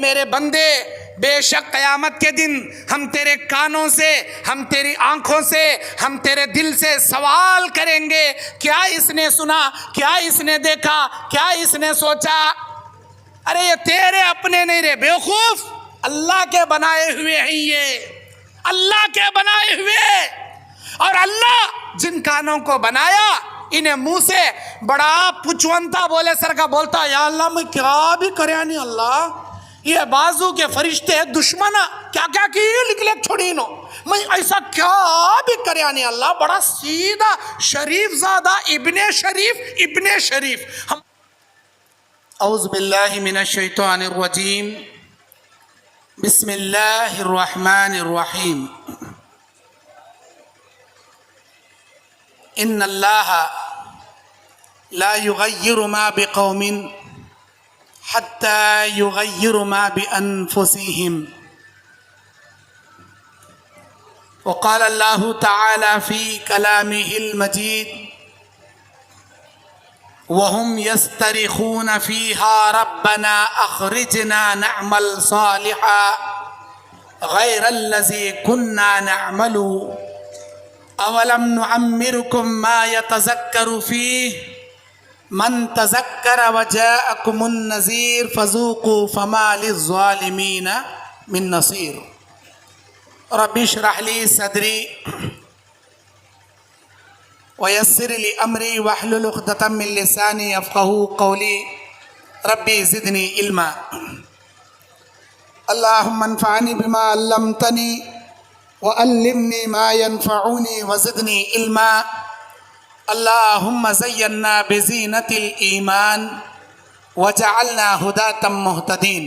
میرے بندے بے شک قیامت کے دن ہم تیرے کانوں سے، ہم تیری آنکھوں سے، ہم تیرے دل سے سوال کریں گے، کیا اس نے سنا، کیا اس نے دیکھا، کیا اس نے سوچا؟ ارے یہ تیرے اپنے نہیں رہے بیوقوف، اللہ کے بنائے ہوئے ہیں، یہ اللہ کے بنائے ہوئے۔ اور اللہ جن کانوں کو بنایا انہیں منہ سے بڑا پچونتا بولے سر کا بولتا، یا اللہ میں کیا بھی کریا نہیں اللہ، یہ بازو کے فرشتے دشمن کیا کیا کی لکھ لکھ چھوڑی نو، میں ایسا کیا بھی کریا نہیں اللہ، بڑا سیدھا شریف زادہ ابن شریف ہم۔ اعوذ باللہ من الشیطان الرجیم، بسم اللہ الرحمن الرحیم۔ ان اللہ لا یغیر ما بقوم حتى يغيروا ما بأنفسهم، وقال الله تعالى في كلامه المجيد وهم يسترخون فيها ربنا أخرجنا نعمل صالحا غير الذي كنا نعمل أولم نعمركم ما يتذكر فيه من تذکر وجاءکم النذیر فذوقوا فما للظالمین من نصیر۔ رب اشرح لی صدری ویسر لی امری واحلل عقدۃ من لسانی یفقهوا قولی ربی زدنی علما۔ اللہم انفعنی بما علمتنی وعلمنی ما ینفعنی وزدنی علما۔ اللہم زینا بزینت الایمان وجعلنا ہداة مہتدین۔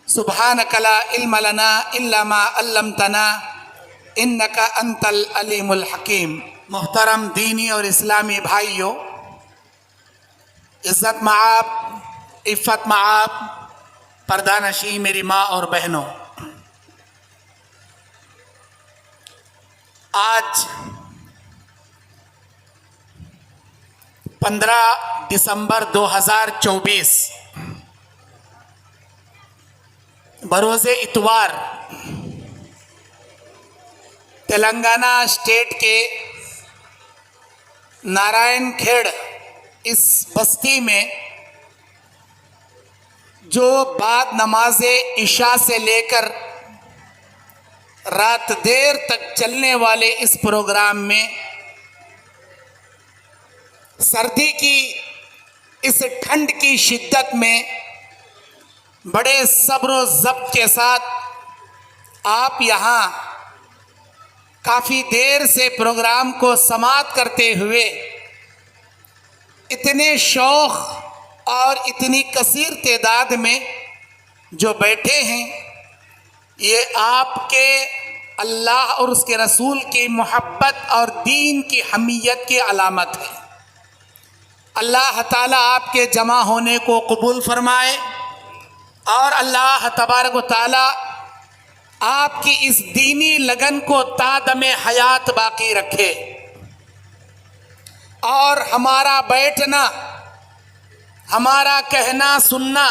سبحانک لا علم لنا الا ما علمتنا انک انت العلیم الحکیم۔ محترم دینی اور اسلامی بھائیوں، عزت معاب، عفت معاب، پردہ نشی میری ماں اور بہنوں، آج 15 دسمبر 2024 بروز اتوار تلنگانہ اسٹیٹ کے نارائن کھیڑ اس بستی میں جو بعد نماز عشاء سے لے کر رات دیر تک چلنے والے اس پروگرام میں سردی کی اس ٹھنڈ کی شدت میں بڑے صبر و ضبط کے ساتھ آپ یہاں کافی دیر سے پروگرام کو سماعت کرتے ہوئے اتنے شوق اور اتنی کثیر تعداد میں جو بیٹھے ہیں، یہ آپ کے اللہ اور اس کے رسول کی محبت اور دین کی حمیت کی علامت ہے۔ اللہ تعالیٰ آپ کے جمع ہونے کو قبول فرمائے اور اللہ تبارک و تعالیٰ آپ کی اس دینی لگن کو تا دم حیات باقی رکھے، اور ہمارا بیٹھنا، ہمارا کہنا سننا،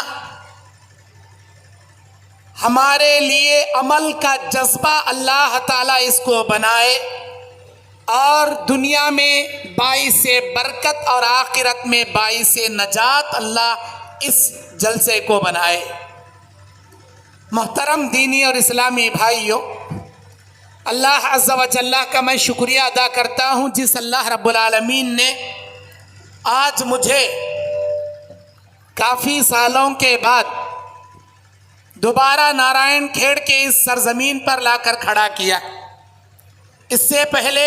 ہمارے لیے عمل کا جذبہ اللہ تعالیٰ اس کو بنائے، اور دنیا میں باعث برکت اور آخرت میں باعث نجات اللہ اس جلسے کو بنائے۔ محترم دینی اور اسلامی بھائیوں، اللہ عز و جل کا میں شکریہ ادا کرتا ہوں، جس اللہ رب العالمین نے آج مجھے کافی سالوں کے بعد دوبارہ نارائن کھیڑ کے اس سرزمین پر لا کر کھڑا کیا۔ اس سے پہلے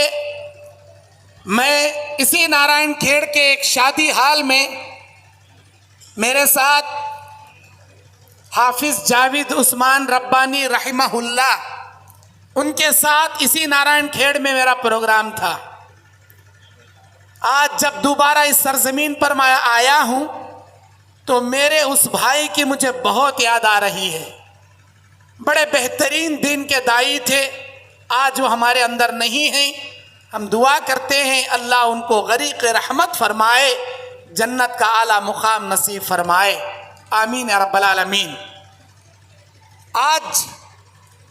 میں اسی نارائن کھیڑ کے ایک شادی حال میں میرے ساتھ حافظ جاوید عثمان ربانی رحمہ اللہ، ان کے ساتھ اسی نارائن کھیڑ میں میرا پروگرام تھا۔ آج جب دوبارہ اس سرزمین پر میں آیا ہوں تو میرے اس بھائی کی مجھے بہت یاد آ رہی ہے۔ بڑے بہترین دین کے داعی تھے، آج وہ ہمارے اندر نہیں ہیں۔ ہم دعا کرتے ہیں اللہ ان کو غریق رحمت فرمائے، جنت کا اعلیٰ مقام نصیب فرمائے، آمین یا رب العالمین۔ آج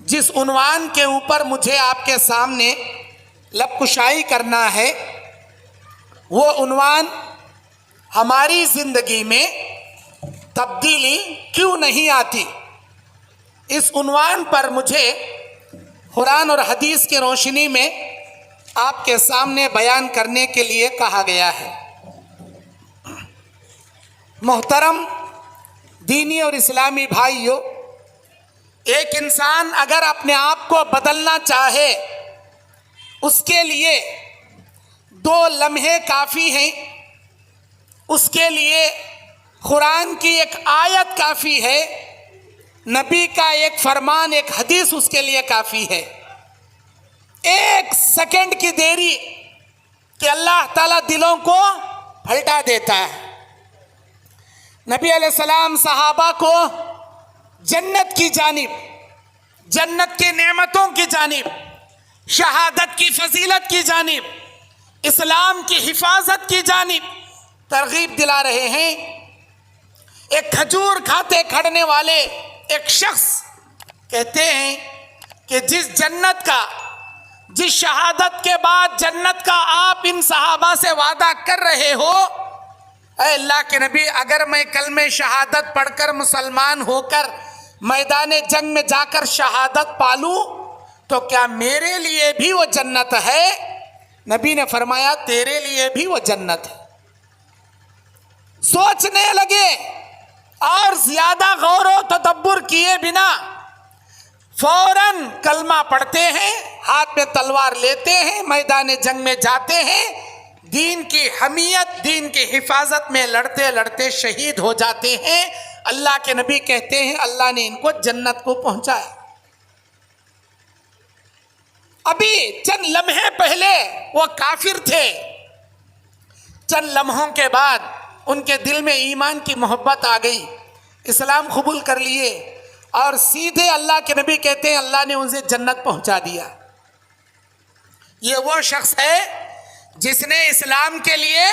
جس عنوان کے اوپر مجھے آپ کے سامنے لب کشائی کرنا ہے وہ عنوان ہماری زندگی میں تبدیلی کیوں نہیں آتی. اس عنوان پر مجھے قرآن اور حدیث کی روشنی میں آپ کے سامنے بیان کرنے کے لیے کہا گیا ہے. محترم دینی اور اسلامی بھائیوں، ایک انسان اگر اپنے آپ کو بدلنا چاہے اس کے لیے 2 لمحے کافی ہیں. اس کے لیے قرآن کی ایک آیت کافی ہے، نبی کا ایک فرمان، ایک حدیث اس کے لیے کافی ہے. 1 سیکنڈ کی دیری کہ اللہ تعالیٰ دلوں کو پلٹا دیتا ہے. نبی علیہ السلام صحابہ کو جنت کی جانب، جنت کی نعمتوں کی جانب، شہادت کی فضیلت کی جانب، اسلام کی حفاظت کی جانب ترغیب دلا رہے ہیں. ایک کھجور کھاتے کھڑنے والے ایک شخص کہتے ہیں کہ جس جنت کا، جس شہادت کے بعد جنت کا آپ ان صحابہ سے وعدہ کر رہے ہو، اے اللہ کے نبی، اگر میں کلمہ شہادت پڑھ کر مسلمان ہو کر میدان جنگ میں جا کر شہادت پالوں تو کیا میرے لیے بھی وہ جنت ہے؟ نبی نے فرمایا تیرے لیے بھی وہ جنت ہے. سوچنے لگے اور زیادہ غور و تدبر کیے بنا فوراً کلمہ پڑھتے ہیں، ہاتھ میں تلوار لیتے ہیں، میدان جنگ میں جاتے ہیں، دین کی حمیت، دین کی حفاظت میں لڑتے لڑتے شہید ہو جاتے ہیں. اللہ کے نبی کہتے ہیں اللہ نے ان کو جنت کو پہنچایا. ابھی چند لمحے پہلے وہ کافر تھے، چند لمحوں کے بعد ان کے دل میں ایمان کی محبت آ گئی، اسلام قبول کر لیے اور سیدھے اللہ کے نبی کہتے ہیں اللہ نے انہیں جنت پہنچا دیا. یہ وہ شخص ہے جس نے اسلام کے لیے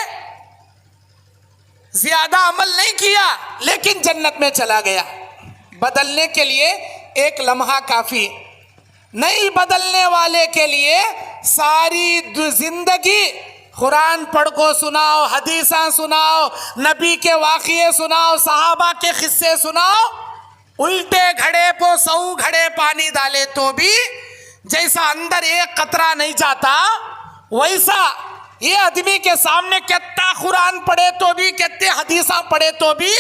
زیادہ عمل نہیں کیا لیکن جنت میں چلا گیا. بدلنے کے لیے 1 لمحہ کافی، نہیں بدلنے والے کے لیے ساری زندگی قرآن پڑھ کو سناؤ، حدیثاں سناؤ، نبی کے واقعے سناؤ، صحابہ کے قصے سناؤ، الٹے گھڑے پہ 100 گھڑے پانی ڈالے تو بھی جیسا اندر 1 قطرہ نہیں جاتا، ویسا یہ آدمی کے سامنے کتنا قرآن پڑھے تو بھی، کتنے حدیثاں پڑھے تو بھی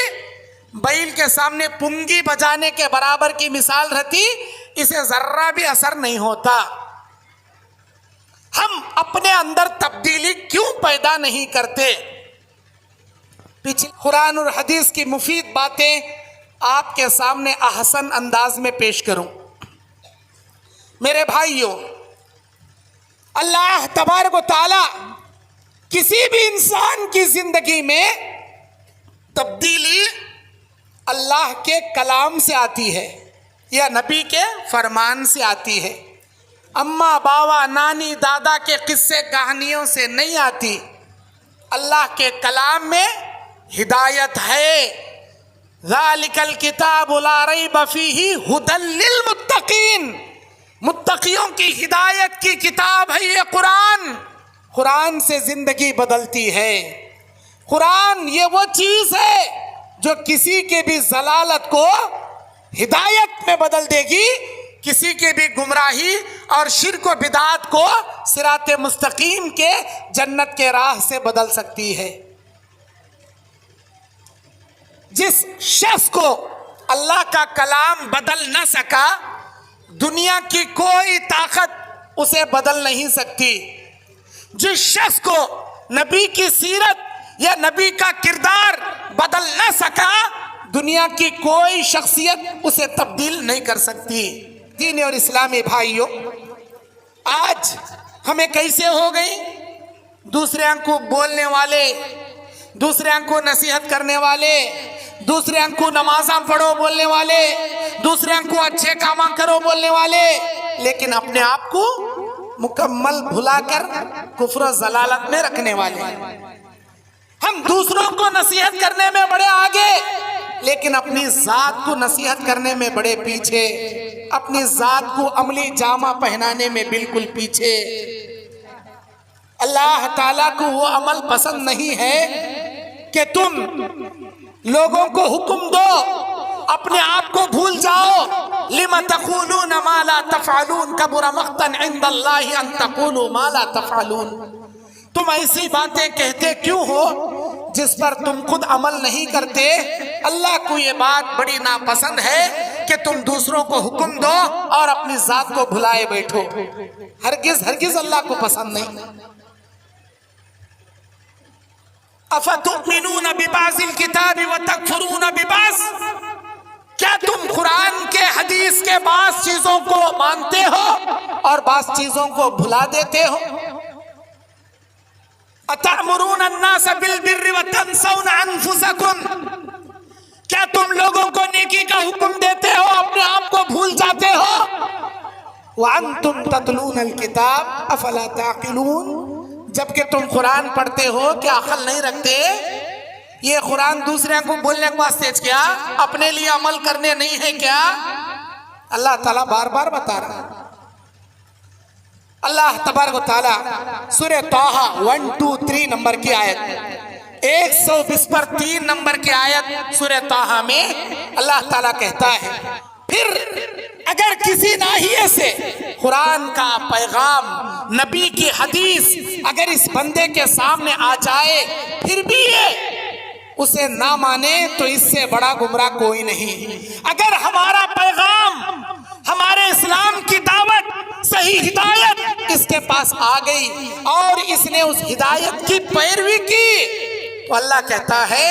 بیل کے سامنے پنگی بجانے کے برابر کی مثال رہتی، اسے ذرہ بھی اثر نہیں ہوتا. ہم اپنے اندر تبدیلی کیوں پیدا نہیں کرتے؟ پچھلے قرآن اور حدیث کی مفید باتیں آپ کے سامنے احسن انداز میں پیش کروں. میرے بھائیوں، اللہ تبارک و تعالی کسی بھی انسان کی زندگی میں تبدیلی اللہ کے کلام سے آتی ہے یا نبی کے فرمان سے آتی ہے. اماں باوا نانی دادا کے قصے کہانیوں سے نہیں آتی. اللہ کے کلام میں ہدایت ہے. ذالک الکتاب لا ریب فیہ ھدی للمتقین، متقیوں کی ہدایت کی کتاب ہے یہ قرآن. قرآن سے زندگی بدلتی ہے. قرآن یہ وہ چیز ہے جو کسی کے بھی ضلالت کو ہدایت میں بدل دے گی، کسی کی بھی گمراہی اور شرک و بدعات کو صراط مستقیم کے جنت کے راہ سے بدل سکتی ہے. جس شخص کو اللہ کا کلام بدل نہ سکا، دنیا کی کوئی طاقت اسے بدل نہیں سکتی. جس شخص کو نبی کی سیرت یا نبی کا کردار بدل نہ سکا، دنیا کی کوئی شخصیت اسے تبدیل نہیں کر سکتی. دین اور اسلامی بھائیوں، آج ہمیں کیسے ہو گئی؟ دوسرے کو بولنے والے، دوسرے کو نصیحت کرنے والے، دوسرے کو نمازاں پڑھو بولنے والے، دوسرے کو اچھے کام کرو بولنے والے، لیکن اپنے آپ کو مکمل بھلا کر کفر و ضلالت میں رکھنے والے. ہم دوسروں کو نصیحت کرنے میں بڑے آگے، لیکن اپنی ذات کو نصیحت کرنے میں بڑے پیچھے، اپنی ذات کو عملی جامہ پہنانے میں بالکل پیچھے۔ اللہ تعالیٰ کو وہ عمل پسند نہیں ہے کہ تم لوگوں کو حکم دو، اپنے آپ کو بھول جاؤ۔ لِمَ تَقُولُونَ مَا لَا تَفْعَلُونَ كَبُرَ مَقْتًا عِندَ اللَّهِ أَن تَقُولُوا مَا لَا تَفْعَلُونَ۔ تم ایسی باتیں کہتے کیوں ہو جس پر تم خود عمل نہیں کرتے؟ اللہ کو یہ بات بڑی ناپسند ہے کہ تم دوسروں کو حکم دو اور اپنی ذات کو بھلائے بیٹھو۔ ہرگز ہرگز اللہ کو پسند نہیں۔ اَفَتُؤْمِنُونَ بِبَعْضِ الْكِتَابِ وَتَكْفُرُونَ بِبَعْضٍ، کیا تم قرآن کے حدیث کے بعض چیزوں کو مانتے ہو اور بعض چیزوں کو بھلا دیتے ہو؟ أَتَأْمُرُونَ النَّاسَ بِالْبِرِّ وَتَنْسَوْنَ أَنفُسَكُمْ، کیا تم لوگوں کو نیکی کا حکم دیتے ہو، اپنے آپ کو بھول جاتے ہو؟ وَأَنْتُمْ تَتْلُونَ الْكِتَابَ أَفَلَا تَعْقِلُونَ، جبکہ تم قرآن پڑھتے ہو، کیا عقل نہیں رکھتے؟ یہ قرآن دوسرے کو بولنے کے واسطے کیا، اپنے لیے عمل کرنے نہیں ہے کیا؟ اللہ تعالیٰ بار بار بتا رہا ہے۔ اللہ تبارک و تعالیٰ سورہ طٰہٰ 123 نمبر کی آیت، 120 پر 3 نمبر کی آیت سورہ طٰہٰ میں اللہ تعالیٰ کہتا ہے، پھر اگر کسی ناحیے سے قرآن کا پیغام، نبی کی حدیث اگر اس بندے کے سامنے آ جائے پھر بھی یہ اسے نہ مانے تو اس سے بڑا گمراہ کوئی نہیں۔ اگر ہمارا پیغام، ہمارے اسلام کی دعوت، صحیح ہدایت اس کے پاس آ گئی اور اس نے اس ہدایت کی پیروی کی تو اللہ کہتا ہے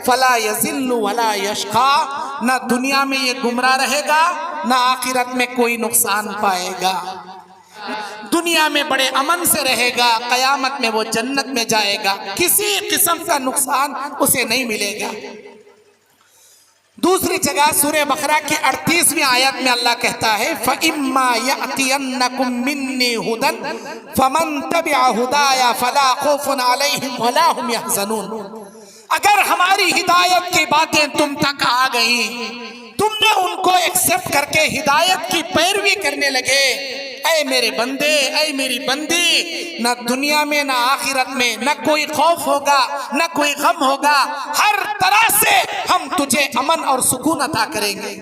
فَلَا يَذِلُّ وَلَا يَشْقَى، نہ دنیا میں یہ گمراہ رہے گا نہ آخرت میں کوئی نقصان پائے گا۔ دنیا میں بڑے امن سے رہے گا، قیامت میں وہ جنت میں جائے گا، کسی قسم کا نقصان اسے نہیں ملے گا۔ دوسری جگہ سورہ بقرہ کی 38ویں آیت میں اللہ کہتا ہے فَإِمَّا يَأْتِيَنَّكُم مِّنِّي هُدًى فَمَن تَبِعَ هُدَايَ فَلَا خَوْفٌ عَلَيْهِمْ وَلَا هُمْ يَحْزَنُونَ، اگر ہماری ہدایت کی باتیں تم تک آ گئیں، تم نے ان کو ایکسپٹ کر کے ہدایت کی پیروی کرنے لگے، اے میرے بندے، اے میری بندی، نہ دنیا میں نہ آخرت میں نہ کوئی خوف ہوگا نہ کوئی غم ہوگا، ہر طرح سے ہم تجھے امن اور سکون عطا کریں گے۔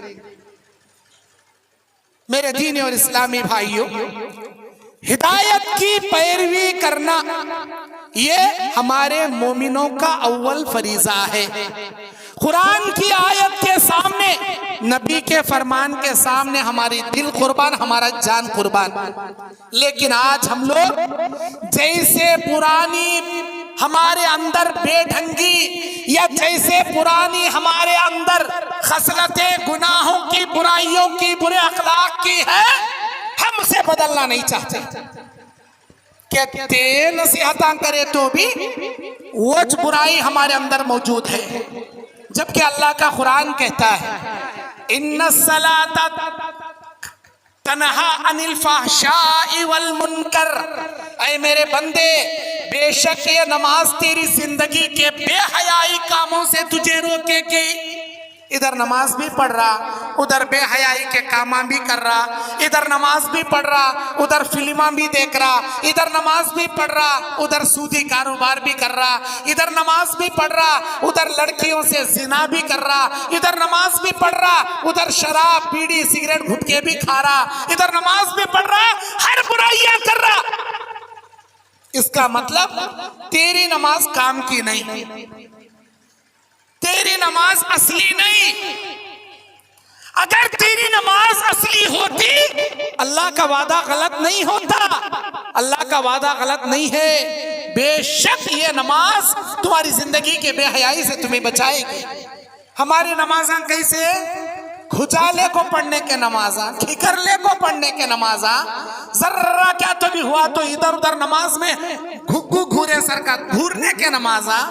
میرے دینی اور اسلامی بھائیوں، ہدایت کی پیروی کرنا یہ ہمارے مومنوں کا اول فریضہ ہے۔ قرآن کی آیت کے سامنے، نبی کے فرمان کے سامنے ہماری دل قربان، ہمارا جان قربان۔ لیکن آج ہم لوگ جیسے پرانی ہمارے اندر بے ڈھنگی یا جیسے پرانی ہمارے اندر خصلتیں گناہوں کی، برائیوں کی، برے اخلاق کی ہے، ہم اسے بدلنا نہیں چاہتے۔ کہتے نصیحتاں کرے تو بھی وہ برائی ہمارے اندر موجود ہے، جبکہ اللہ کا قرآن کہتا ہے ان الصلاۃ تنہا عن الفحشاء والمنکر، اے میرے بندے، بے شک یہ نماز تیری زندگی کے بے حیائی کاموں سے تجھے روکے گی۔ ادھر نماز بھی پڑھ رہا، ادھر بے حیائی کے کاماں بھی کر رہا، ادھر نماز بھی پڑھ رہا، ادھر فلماں بھی دیکھ رہا، ادھر نماز بھی پڑھ رہا، ادھر سودی کاروبار بھی کر رہا، ادھر نماز بھی پڑھ رہا، ادھر لڑکیوں سے زنا بھی کر رہا، ادھر نماز بھی پڑھ رہا، ادھر شراب، بیڑی، سگریٹ، گٹکے بھی کھا رہا، ادھر نماز بھی پڑھ رہا، ہر برائیاں کر رہا۔ اس کا مطلب تیری نماز کام کی نہیں، تیری نماز اصلی نہیں۔ اگر تیری نماز اصلی ہوتی، اللہ کا وعدہ غلط نہیں ہوتا، اللہ کا وعدہ غلط نہیں ہے۔ بے شک یہ نماز تمہاری زندگی کے بے حیائی سے تمہیں بچائے گی۔ ہماری نمازاں کیسے؟ کھجالے کو پڑھنے کے نمازاں، کھکرلے کو پڑھنے کے نمازاں، ذرہ کیا تو بھی ہوا تو ادھر ادھر نماز میں گھگو گھورے سر کا گھورنے کے نمازاں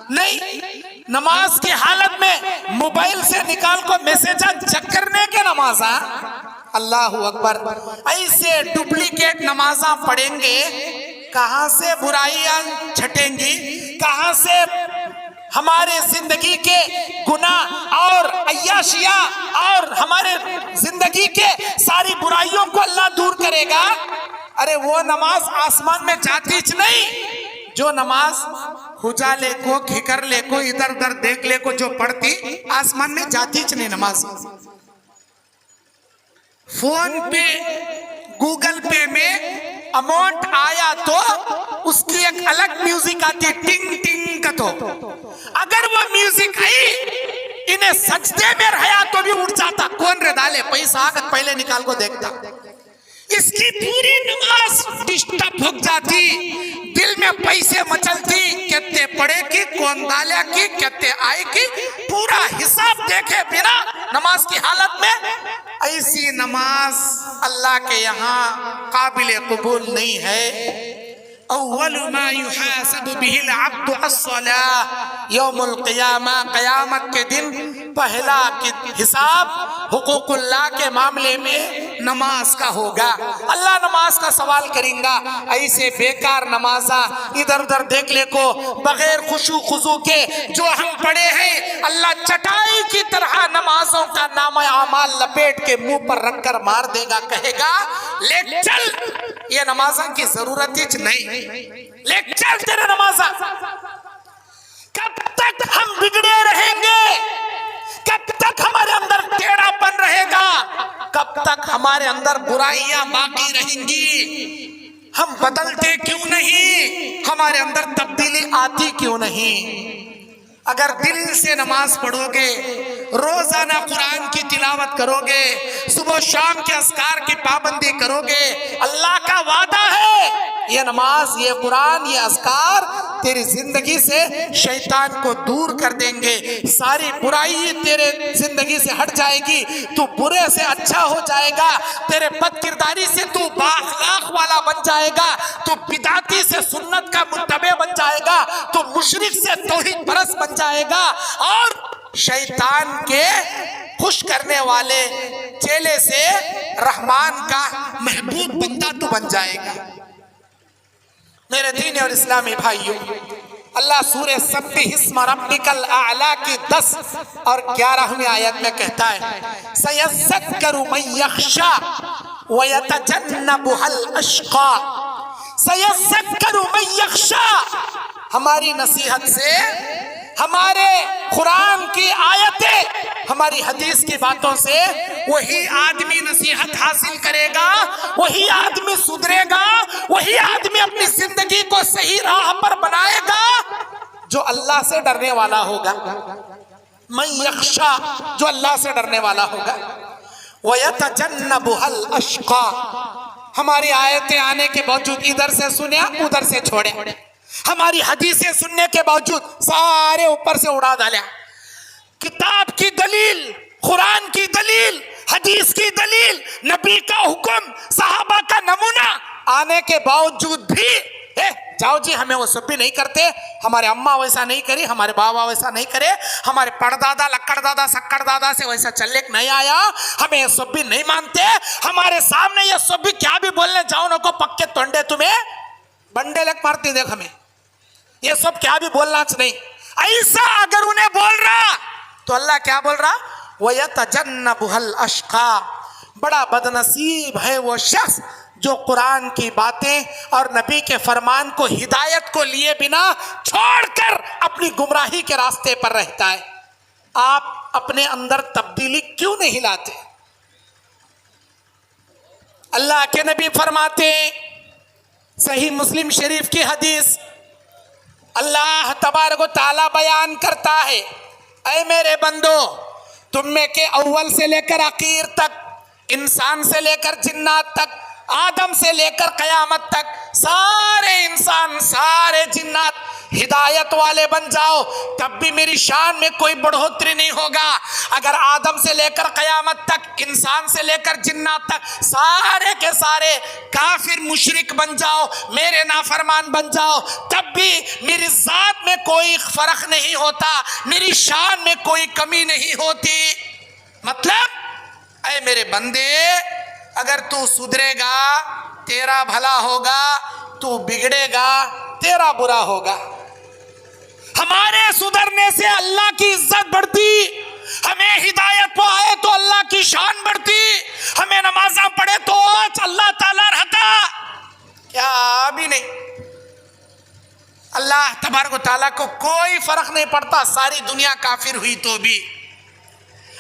نہیں، نماز کی حالت میں موبائل سے نکال کو میسیجہ چیک کرنے کے نمازاں۔ اللہ اکبر، ایسے ڈپلیکیٹ نمازاں پڑھیں گے، کہاں سے برائیاں چھٹیں گی، کہاں سے ہمارے زندگی کے گناہ اور عیاشیاں اور ہمارے زندگی کے ساری برائیوں کو اللہ دور کرے گا. ارے وہ نماز آسمان میں جاتی نہیں. جو نماز کھجالے کو کھکرلے کو ادھر ادھر دیکھ لے کو جو پڑھتی آسمان میں جاتی نہیں نماز. فون پہ گوگل پے میں اماؤنٹ آیا تو اس کی ایک الگ میوزک آتی ہے ٹنگ ٹنگ کا. تو اگر وہ میوزک آئی انہیں سجدے میں رہا تو بھی اٹھ جاتا. کون رہ ڈالے پیسہ آگت پہلے نکال کو دیکھتا. اس کی پوری نماز ڈسٹرب ہو جاتی. دل میں پیسے مچلتی کہتے پڑھے کی کون ڈالیا کی کہتے آئے کی پورا حساب دیکھے بنا نماز کی حالت میں. ایسی نماز اللہ کے یہاں قابل قبول نہیں ہے. اول ما يحاسب به العبد الصلاة یوم القیامہ. قیامت کے دن پہلا حساب حقوق اللہ کے معاملے میں نماز کا ہوگا. اللہ نماز کا سوال کریں گا. ایسے بیکار نمازاں ادھر ادھر دیکھ لے کو بغیر خشوع خضوع کے جو ہم پڑھے ہیں اللہ چٹائی کی طرح نمازوں کا نامہ اعمال لپیٹ کے منہ پر رکھ کر مار دے گا. کہے گا لے چل یہ نمازاں کی ضرورت ہی نہیں. لے چل تیرے نمازاں. کب تک ہم بگڑے رہیں گے؟ کب تک ہمارے اندر ٹیڑھا پن رہے گا؟ کب تک ہمارے اندر برائیاں باقی رہیں گی؟ ہم بدلتے کیوں نہیں؟ ہمارے اندر تبدیلی آتی کیوں نہیں؟ اگر دل سے نماز پڑھو گے، روزانہ قرآن کی تلاوت کرو گے، صبح و شام کے اذکار کی پابندی کرو گے، اللہ کا وعدہ ہے یہ نماز، یہ قرآن، یہ اذکار تیری زندگی سے شیطان کو دور کر دیں گے. ساری برائی تیرے زندگی سے ہٹ جائے گی. تو برے سے اچھا ہو جائے گا. تیرے بد کرداری سے تو با اخلاق والا بن جائے گا. تو بدعتی سے سنت کا متبع بن جائے گا. تو مشرک سے توحید پرست بن جائے گا. اور شیطان کے خوش کرنے والے چیلے سے رحمان کا محبوب بندہ تو بن جائے گا. میرے دین اور اسلامی بھائیوں، اللہ سورہ سبح اسم ربک الاعلی کی 10 اور 11ویں آیت میں کہتا ہے سَيَذَّكَّرُ مَن يَخْشَىٰ وَيَتَجَنَّبُهَا الْأَشْقَىٰ. سَيَذَّكَّرُ مَن يَخْشَىٰ. ہماری نصیحت سے، ہمارے قرآن کی آیتیں، ہماری حدیث کی باتوں سے وہی آدمی نصیحت حاصل کرے گا، وہی آدمی سدھرے گا، وہی آدمی اپنی زندگی کو صحیح راہ پر بنائے گا جو اللہ سے ڈرنے والا ہوگا. من یخشا، جو اللہ سے ڈرنے والا ہوگا. وَيَتَجَنَّبُهَا الْأَشْقَىٰ. ہماری آیتیں آنے کے باوجود ادھر سے سنے ادھر سے چھوڑے، ہماری حدیثیں سننے کے باوجود سارے اوپر سے اڑا ڈالے. کتاب کی دلیل، قرآن کی دلیل، حدیث کی دلیل، نبی کا حکم، صحابہ کا نمونہ آنے کے باوجود بھی جاؤ جی ہمیں وہ سب بھی نہیں کرتے، ہمارے اماں ویسا نہیں کری، ہمارے بابا ویسا نہیں کرے، ہمارے پڑدادا لکڑ دادا سکڑ دادا سے ویسا چلنے نہیں آیا، ہمیں یہ سب بھی نہیں مانتے. ہمارے سامنے یہ سب بھی کیا بھی بولنے جاؤ نہ کو پکے تونڈے تمہیں بنڈے لگ مارتی دیکھ ہمیں، یہ سب کیا بھی بولنا نہیں. ایسا اگر انہیں بول رہا تو اللہ کیا بول رہا؟ وَيَتَجَنَّبُهَا الْأَشْقَىٰ. بڑا بدنصیب ہے وہ شخص جو قرآن کی باتیں اور نبی کے فرمان کو ہدایت کو لیے بنا چھوڑ کر اپنی گمراہی کے راستے پر رہتا ہے. آپ اپنے اندر تبدیلی کیوں نہیں لاتے؟ اللہ کے نبی فرماتے ہیں، صحیح مسلم شریف کی حدیث، اللہ تبارک و تعالیٰ بیان کرتا ہے، اے میرے بندو، تم میں کے اول سے لے کر آخر تک، انسان سے لے کر جنات تک، آدم سے لے کر قیامت تک، سارے انسان سارے جنات ہدایت والے بن جاؤ تب بھی میری شان میں کوئی بڑھوتری نہیں ہوگا. اگر آدم سے لے کر قیامت تک، انسان سے لے کر جنات تک سارے کے سارے کافر مشرک بن جاؤ، میرے نافرمان بن جاؤ، تب بھی میری ذات میں کوئی فرق نہیں ہوتا، میری شان میں کوئی کمی نہیں ہوتی. مطلب اے میرے بندے، اگر تو سدھرے گا تیرا بھلا ہوگا، تو بگڑے گا تیرا برا ہوگا. ہمارے سدھرنے سے اللہ کی عزت بڑھتی، ہمیں ہدایت پہ آئے تو اللہ کی شان بڑھتی، ہمیں نمازاں پڑھے تو اللہ تعالیٰ رہتا، کیا بھی نہیں۔ اللہ تبارک و تعالیٰ کو کوئی فرق نہیں پڑتا ساری دنیا کافر ہوئی تو بھی۔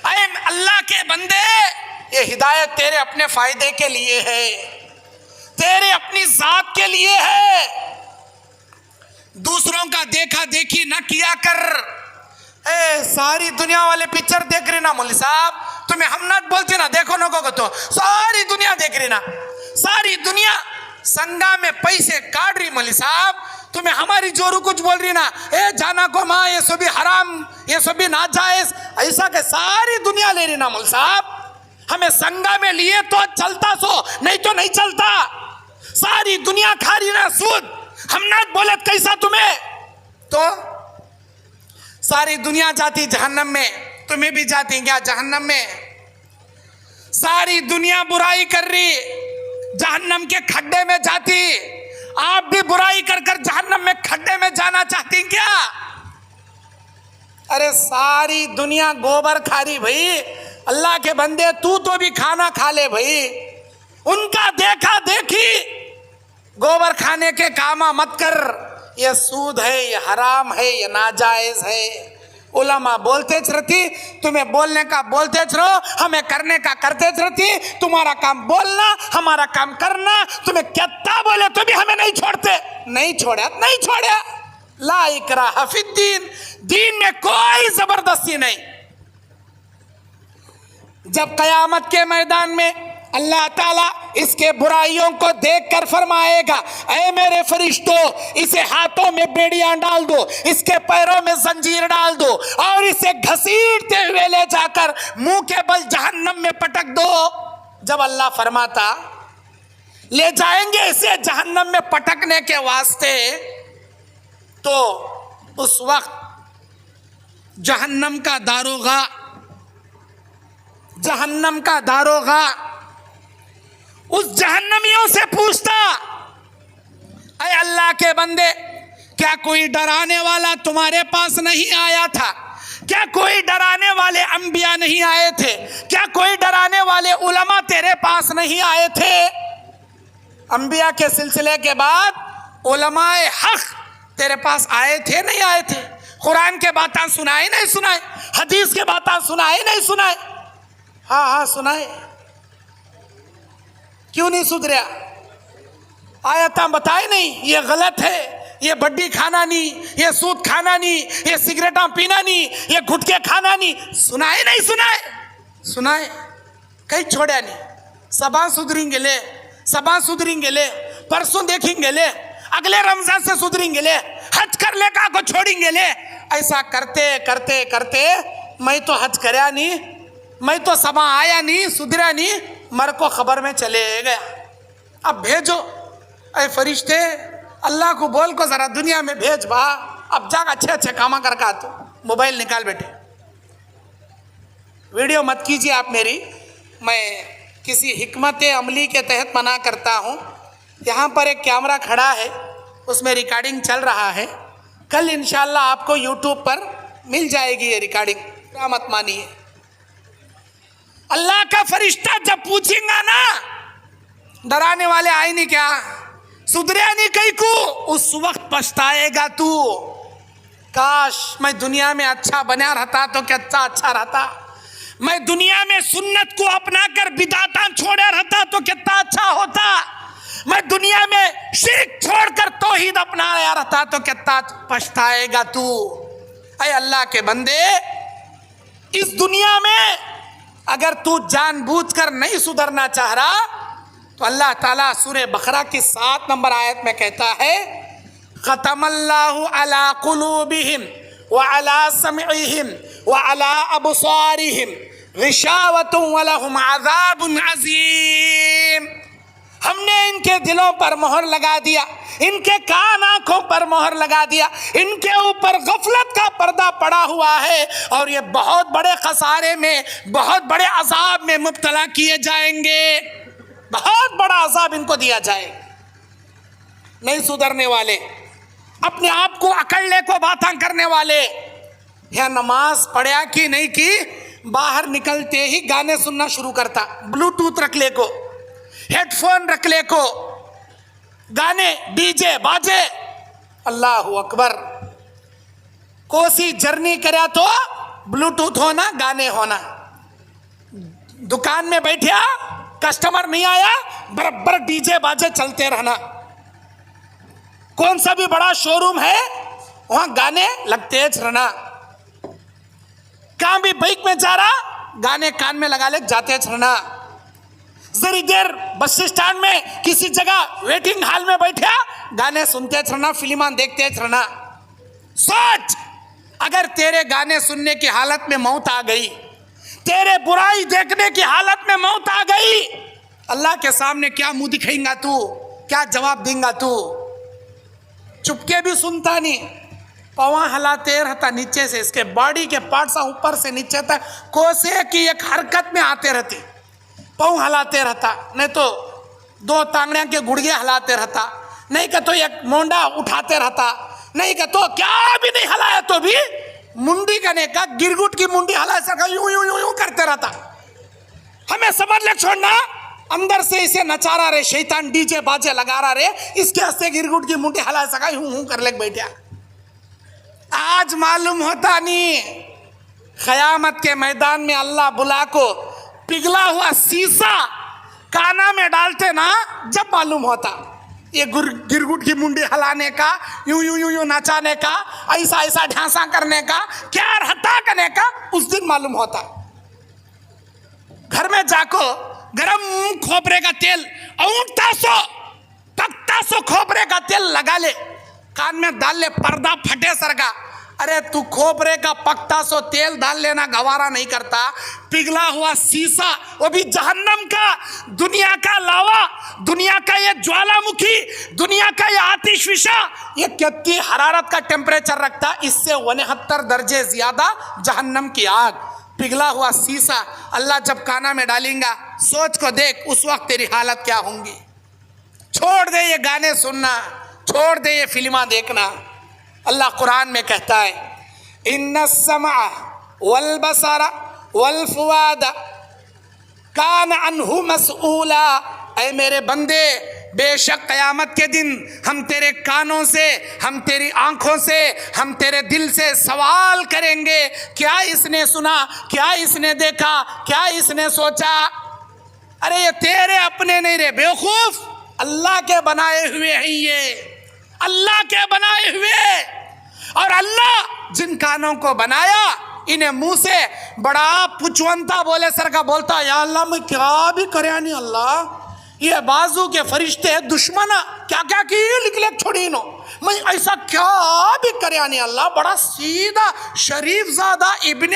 اے اللہ کے بندے، یہ ہدایت تیرے اپنے فائدے کے لیے ہے، تیرے اپنی ذات کے لیے ہے، دوسروں کا دیکھا دیکھی نہ کیا کر۔ اے ساری دنیا والے پکچر دیکھ رہے نا مولوی صاحب، تمہیں ہم نہ بولتے نا دیکھو نکو کو، تو ساری دنیا دیکھ رہی نا، ساری دنیا سنگا میں پیسے کاٹ رہی مولوی صاحب، تمہیں ہماری جورو کچھ بول رہی نا، اے جانا کو ماں یہ سب بھی حرام، یہ سب بھی ناجائز، ایسا کہ ساری دنیا لے رہی نا مولوی صاحب۔ ہمیں سنگا میں لیے تو چلتا سو، نہیں تو نہیں چلتا، ساری دنیا کھا رہی نا سود، ہم نہ بولت کیسا تمہیں، تو ساری دنیا جاتی جہنم میں، تمہیں بھی جاتی کیا جہنم میں؟ ساری دنیا برائی کر رہی، جہنم کے کھڈے میں جاتی، آپ بھی برائی کر کر جہنم میں کھڈے میں جانا چاہتی کیا؟ ارے ساری دنیا گوبر کھا رہی بھائی، اللہ کے بندے تو بھی کھانا کھا لے بھائی، ان کا دیکھا دیکھی گوبر کھانے کے کاما مت کر، یہ سود ہے، یہ حرام ہے، یہ ناجائز ہے۔ علماء بولتے رہتی، تمہیں بولنے کا بولتے رہو، ہمیں کرنے کا کرتے رہتی، تمہارا کام بولنا ہمارا کام کرنا، تمہیں کتنا بولے تو بھی ہمیں نہیں چھوڑتے، نہیں چھوڑیا۔ لا اکراہ فی الدین، دین میں کوئی زبردستی نہیں۔ جب قیامت کے میدان میں اللہ تعالیٰ اس کے برائیوں کو دیکھ کر فرمائے گا، اے میرے فرشتوں، اسے ہاتھوں میں بیڑیاں ڈال دو، اس کے پیروں میں زنجیر ڈال دو، اور اسے گھسیٹتے ہوئے لے جا کر منہ کے بل جہنم میں پٹک دو۔ جب اللہ فرماتا لے جائیں گے اسے جہنم میں پٹکنے کے واسطے، تو اس وقت جہنم کا داروغہ اس جہنمیوں سے پوچھتا، اے اللہ کے بندے، کیا کوئی ڈرانے والا تمہارے پاس نہیں آیا تھا؟ کیا کوئی ڈرانے والے انبیاء نہیں آئے تھے؟ کیا کوئی ڈرانے والے علماء تیرے پاس نہیں آئے تھے؟ انبیاء کے سلسلے کے بعد علماء حق تیرے پاس آئے تھے نہیں آئے تھے؟ قرآن کے باتیں سنائے نہیں سنائے؟ حدیث کے باتیں سنائے نہیں سنائے؟ ہاں سنائے۔ کیوں نہیں سدھریا؟ آیتاں بتائے نہیں یہ غلط ہے، یہ بڈی کھانا نہیں، یہ سود کھانا نہیں، یہ سگریٹاں پینا نہیں، یہ گھٹکے کھانا نہیں، سنائے نہیں سنائے کہیں چھوڑیا نہیں۔ صبح سدھریں گے لے، پرسوں دیکھیں گے لے، اگلے رمضان سے سدھریں گے لے، حج کر لے کا کو چھوڑیں گے لے، ایسا کرتے میں تو حج کریا نہیں، میں تو سبا آیا نہیں، سدھرا نہیں، مر کو خبر میں چلے گیا۔ اب بھیجو اے فرشتے، اللہ کو بول کو ذرا دنیا میں بھیج با، اب جا اچھے کاما کر کا، تو موبائل نکال بیٹھے۔ ویڈیو مت کیجیے آپ میری، میں کسی حکمت عملی کے تحت منع کرتا ہوں۔ یہاں پر ایک کیمرہ کھڑا ہے، اس میں ریکارڈنگ چل رہا ہے، کل انشاءاللہ آپ کو یوٹیوب پر مل جائے گی یہ ریکارڈنگ، مت مانیے۔ اللہ کا فرشتہ جب پوچھیں گا نا، ڈرانے والے آئے نہیں کیا، سدھریا نہیں کہیں کو، اس وقت پچھتائے گا تو، کاش میں دنیا میں اچھا بنا رہتا تو کتنا اچھا رہتا، میں دنیا میں سنت کو اپنا کر بدعتاں چھوڑا رہتا تو کتنا اچھا ہوتا، میں دنیا میں شرک چھوڑ کر توحید اپنایا رہتا تو کتنا پچھتائے گا تو۔ اے اللہ کے بندے، اس دنیا میں اگر تو جان بوجھ کر نہیں سدھرنا چاہ رہا تو اللہ تعالیٰ سورہ بقرہ کی 7 نمبر آیت میں کہتا ہے، ختم اللہ علی قلوبہم وعلی سمعہم وعلی ابصارہم غشاوۃ ولہم عذاب عظیم۔ ہم نے ان کے دلوں پر مہر لگا دیا، ان کے کان آنکھوں پر مہر لگا دیا، ان کے اوپر غفلت کا پردہ پڑا ہوا ہے، اور یہ بہت بڑے خسارے میں، بہت بڑے عذاب میں مبتلا کیے جائیں گے، بہت بڑا عذاب ان کو دیا جائے۔ نہیں سدھرنے والے، اپنے آپ کو اکڑلے کو باتاں کرنے والے. یا نماز پڑھیا کی نہیں کی, باہر نکلتے ہی گانے سننا شروع کرتا, بلوٹوتھ رکھ لے کو, ہیڈ فون رکھ لے کو, گانے ڈی جے باجے. اللہ اکبر. کوسی جرنی کریا تو بلوٹوتھ ہونا, گانے ہونا. دکان میں بیٹھیا, کسٹمر نہیں آیا, برابر ڈی جے باجے چلتے رہنا. کون سا بھی بڑا شو روم ہے وہاں گانے لگتے رہنا. کہاں بھی بائک میں جا رہا, گانے کان میں لگا لے جاتے رہنا. ذری دیر بس اسٹینڈ میں کسی جگہ ویٹنگ ہال میں بیٹھا, گانے سنتے رہنا, فلمان دیکھتے رہنا. سوچ, اگر تیرے گانے سننے کی حالت میں موت آ گئی, تیرے برائی دیکھنے کی حالت میں موت آ گئی, اللہ کے سامنے کیا منہ دکھائیں گا تو, کیا جواب دیں گا تو؟ چپکے بھی سنتا نہیں, پاؤں ہلاتے رہتا نیچے سے, اس کے باڈی کے پارٹس اوپر سے نیچے تک کوسے کی ایک حرکت میں آتے رہتی. پاؤں ہلاتے رہتا, نہیں تو دو ٹانگڑیاں کے گڑگے ہلاتے رہتا, نہیں کہ تو ایک مونڈا اٹھاتے رہتا, نہیں کہ تو کیا بھی نہیں ہلایا تو بھی منڈی کرنے کا, گرگٹ کی منڈی ہلا سکا, یوں یوں یوں یوں کرتے رہتا. ہمیں سمجھ لے چھوڑنا, اندر سے اسے نچا رہا رہے شیطان, ڈی جے باجے لگا رہا رہے, اس کے ہستے گرگٹ کی منڈی ہلا سکا, یوں یوں کر لے بیٹھا. آج معلوم ہوتا نہیں, قیامت کے میدان میں اللہ بلا کو پگھلا ہوا سیسا کانا میں ڈالتے نا, جب معلوم ہوتا یہ گرگٹ کی منڈی ہلانے کا, یوں یوں یوں یوں نچانے کا, ایسا ایسا ڈھانسا کرنے کا, کیا ہٹا کرنے کا, اس دن معلوم ہوتا. گھر میں جا کو گرم کھوپرے کا تیل, اونٹا سو پکتا سو کھوپرے کا تیل لگا لے, کان میں ڈال لے, پردہ پھٹے سر کا. ارے تو کھوپرے کا پکتا سو تیل ڈال لینا گوارا نہیں کرتا, پگھلا ہوا سیسا, وہ بھی جہنم کا, دنیا کا لاوا, دنیا کا یہ جوالا مکھی, دنیا کا یہ آتش فشا, یہ کتنی حرارت کا ٹیمپریچر رکھتا, اس سے 69 درجے زیادہ جہنم کی آگ. پگھلا ہوا سیسا اللہ جب کانا میں ڈالیں گا, سوچ کو دیکھ اس وقت تیری حالت کیا ہوں گی. چھوڑ دے یہ گانے سننا, چھوڑ دے یہ فلماں دیکھنا. اللہ قرآن میں کہتا ہے, ان السمع والبصر والفؤاد کان عنہ مسئولا. اے میرے بندے, بے شک قیامت کے دن ہم تیرے کانوں سے, ہم تیری آنکھوں سے, ہم تیرے دل سے سوال کریں گے, کیا اس نے سنا, کیا اس نے دیکھا, کیا اس نے سوچا. ارے یہ تیرے اپنے نہیں رہے بیوقوف, اللہ کے بنائے ہوئے ہیں یہ, اللہ کے بنائے ہوئے. اور اللہ جن کانوں کو بنایا, انہیں منہ سے بڑا پچونتا بولے سر کا بولتا, یا اللہ میں کیا بھی کریا نہیں اللہ, یہ بازو کے فرشتے دشمنا کیا کیا کی لکھ لے چھوڑی نو, میں ایسا کیا بھی کریا نہیں اللہ, بڑا سیدھا شریف زادہ, ابن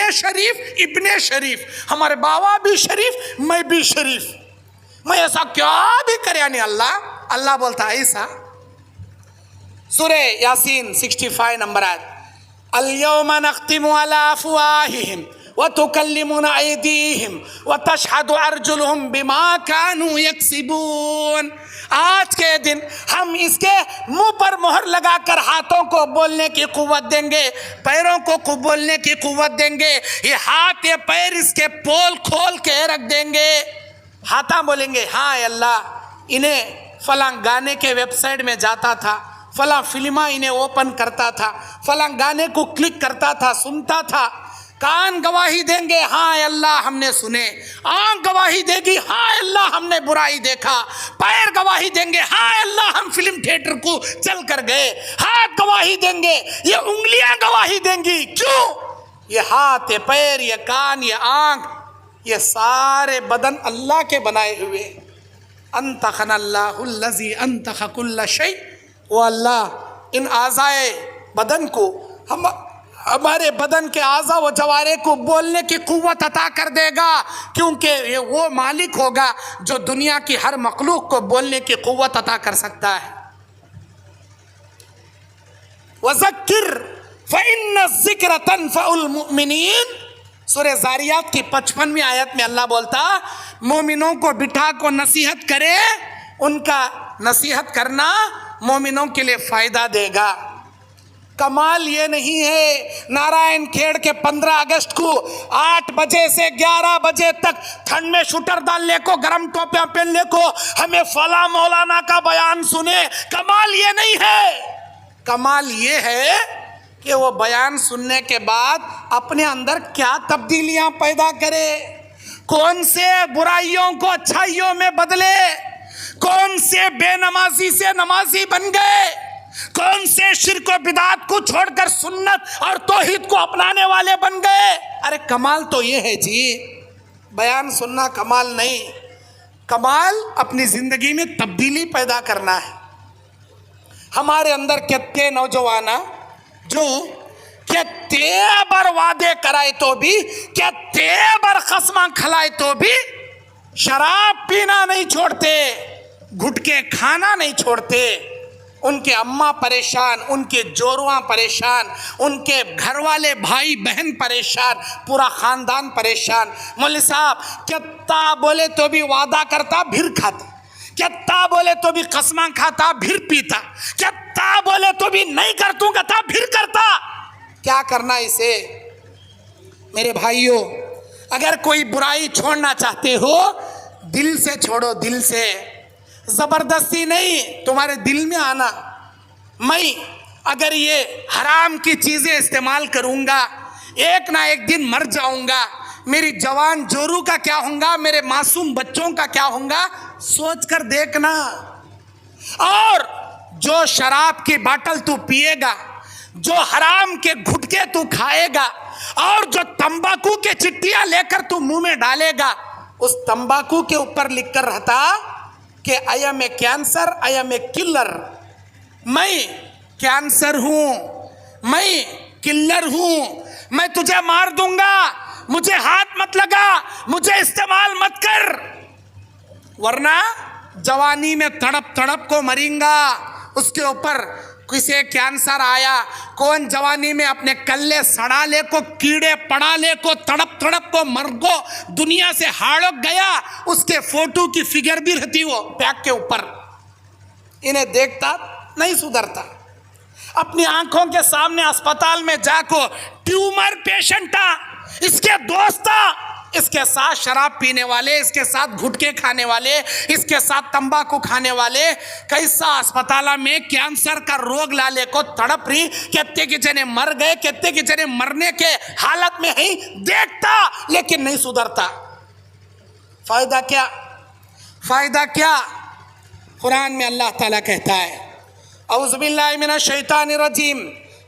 شریف, ہمارے بابا بھی شریف, میں بھی شریف, میں ایسا کیا بھی کریا نہیں اللہ. اللہ بولتا ایسا. سورہ یاسین 65 نمبر آیت, الیوم نختم علی افواہہم وتکلمنا ایدیہم وتشہد ارجلہم بما کانوا یکسبون. آج کے دن ہم اس کے منہ پر مہر لگا کر ہاتھوں کو بولنے کی قوت دیں گے, پیروں کو بولنے کی قوت دیں گے. یہ ہاتھ یہ پیر اس کے پول کھول کے رکھ دیں گے. ہاتھاں بولیں گے, ہاں اے اللہ, انہیں فلاں گانے کے ویب سائٹ میں جاتا تھا, فلاں فلمہ انہیں اوپن کرتا تھا, فلاں گانے کو کلک کرتا تھا, سنتا تھا. کان گواہی دیں گے, ہاں اے اللہ ہم نے سنے. آنکھ گواہی دے گی, ہاں اے اللہ ہم نے برائی دیکھا. پیر گواہی دیں گے, ہاں اے اللہ ہم فلم تھیٹر کو چل کر گئے. ہاتھ گواہی دیں گے, یہ انگلیاں گواہی دیں گی. کیوں؟ یہ ہاتھ, یہ پیر, یہ کان, یہ آنکھ, یہ سارے بدن اللہ کے بنائے ہوئے. انتخن اللہ الذی انتخ کل شیء. وہ اللہ ان اعضائے بدن کو, ہمارے بدن کے اعضاء و جوارے کو بولنے کی قوت عطا کر دے گا, کیونکہ یہ وہ مالک ہوگا جو دنیا کی ہر مخلوق کو بولنے کی قوت عطا کر سکتا ہے. وَذَكِّرْ فَإِنَّ الذِّكْرَ تَنْفَعُ الْمُؤْمِنِينَ. سورہ زاریات کی 55ویں آیت میں اللہ بولتا, مومنوں کو بٹھا کو نصیحت کرے, ان کا نصیحت کرنا مومنوں کے لیے فائدہ دے گا. کمال یہ نہیں ہے نارائن کھیڑ کے 15 اگست کو 8 بجے سے 11 بجے تک ٹھنڈ میں شوٹر ڈالنے کو، گرم ٹوپیاں پہننے کو، ہمیں فلاں مولانا کا بیان سنے. کمال یہ نہیں ہے. کمال یہ ہے کہ وہ بیان سننے کے بعد اپنے اندر کیا تبدیلیاں پیدا کرے، کون سے برائیوں کو اچھائیوں میں بدلے، کون سے بے نمازی سے نمازی بن گئے، کون سے شرک و بدعت کو چھوڑ کر سنت اور توحید کو اپنانے والے بن گئے. ارے کمال تو یہ ہے جی، بیان سننا کمال نہیں. کمال اپنی زندگی میں تبدیلی پیدا کرنا ہے. ہمارے اندر کتنے نوجوان جو کتنے بار وعدے کرائے تو بھی، کتنے بار قسماں کھلائے تو بھی شراب پینا نہیں چھوڑتے، گھٹکے کھانا نہیں چھوڑتے. ان کے اماں پریشان، ان کے جوڑواں پریشان، ان کے گھر والے بھائی بہن پریشان، پورا خاندان پریشان. مولوی صاحب کتنا بولے تو بھی وعدہ کرتا پھر کھاتا، کتنا بولے تو بھی قسماں کھاتا پھر پیتا، کتنا بولے تو بھی نہیں کرتوں گا تھا پھر کرتا. کیا کرنا اسے؟ میرے بھائیوں، اگر کوئی برائی چھوڑنا چاہتے ہو دل سے چھوڑو، دل سے، زبردستی نہیں. تمہارے دل میں آنا میں اگر یہ حرام کی چیزیں استعمال کروں گا ایک نہ ایک دن مر جاؤں گا، میری جوان جورو کا کیا ہوں گا، میرے معصوم بچوں کا کیا ہوں گا، سوچ کر دیکھنا. اور جو شراب کی باٹل تو پیے گا، جو حرام کے گھٹکے تو کھائے گا، اور جو تمباکو کے چٹیاں لے کر تو منہ میں ڈالے گا، اس تمباکو کے اوپر لکھ کر رہتا کہ I am a cancer, I am a colour. میں کینسر ہوں، میں کلر ہوں، میں تجھے مار دوں گا، مجھے ہاتھ مت لگا، مجھے استعمال مت کر، ورنہ جوانی میں تڑپ تڑپ کو مریں گا. اس کے اوپر کسی کینسر آیا، کون جوانی میں اپنے کلے سڑا لے کو، کیڑے پڑا لے کو، تڑپ تڑپ کو مر گو، دنیا سے ہاڑک گیا. اس کے فوٹو کی فگر بھی رہتی وہ بیک کے اوپر. انہیں دیکھتا نہیں سدھرتا. اپنی آنکھوں کے سامنے اسپتال میں جا کو ٹیومر پیشنٹ تھا، اس کے دوست تھا، اس کے ساتھ شراب پینے والے، اس کے ساتھ گھٹکے کھانے والے، اس کے ساتھ تمباکو کھانے والے، کیسا اسپتال میں کینسر کا روگ لالے کو تڑپ رہی، کہتے کہ جنے مر گئے، کہتے کہ جنے مرنے کے حالت میں ہی، دیکھتا لیکن نہیں سدھرتا. فائدہ کیا؟ فائدہ کیا؟ قرآن میں اللہ تعالیٰ کہتا ہے اعوذ باللہ من الشیطان الرجیم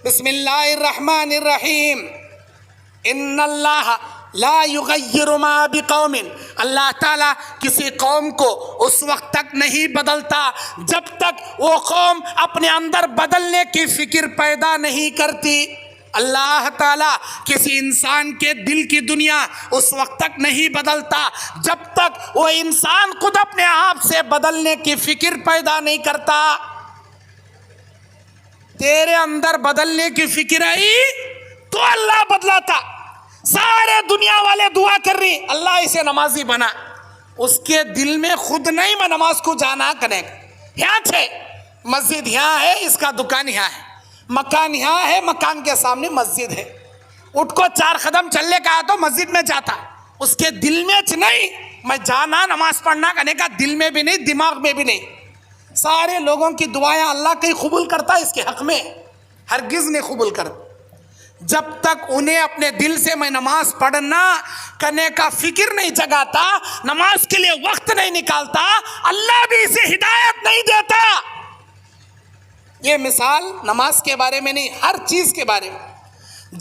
بسم اللہ الرحمن الرحیم ان اللہ لا یغیر ما بقوم. اللہ تعالیٰ کسی قوم کو اس وقت تک نہیں بدلتا جب تک وہ قوم اپنے اندر بدلنے کی فکر پیدا نہیں کرتی. اللہ تعالیٰ کسی انسان کے دل کی دنیا اس وقت تک نہیں بدلتا جب تک وہ انسان خود اپنے آپ سے بدلنے کی فکر پیدا نہیں کرتا. تیرے اندر بدلنے کی فکر آئی تو اللہ بدلاتا. سارے دنیا والے دعا کر رہی اللہ اسے نمازی بنا، اس کے دل میں خود نہیں میں نماز کو جانا کرنے. یہاں چھے مسجد یہاں ہے، اس کا دکان یہاں ہے، مکان یہاں ہے، مکان کے سامنے مسجد ہے، اٹھ کو 4 قدم چلنے کا تو مسجد میں جاتا. اس کے دل میں نہیں میں جانا نماز پڑھنا کرنے کا، دل میں بھی نہیں، دماغ میں بھی نہیں. سارے لوگوں کی دعائیں اللہ کہیں قبول کرتا ہے، اس کے حق میں ہرگز نہیں قبول کرتا جب تک انہیں اپنے دل سے میں نماز پڑھنا کرنے کا فکر نہیں جگاتا، نماز کے لیے وقت نہیں نکالتا، اللہ بھی اسے ہدایت نہیں دیتا. یہ مثال نماز کے بارے میں نہیں، ہر چیز کے بارے میں.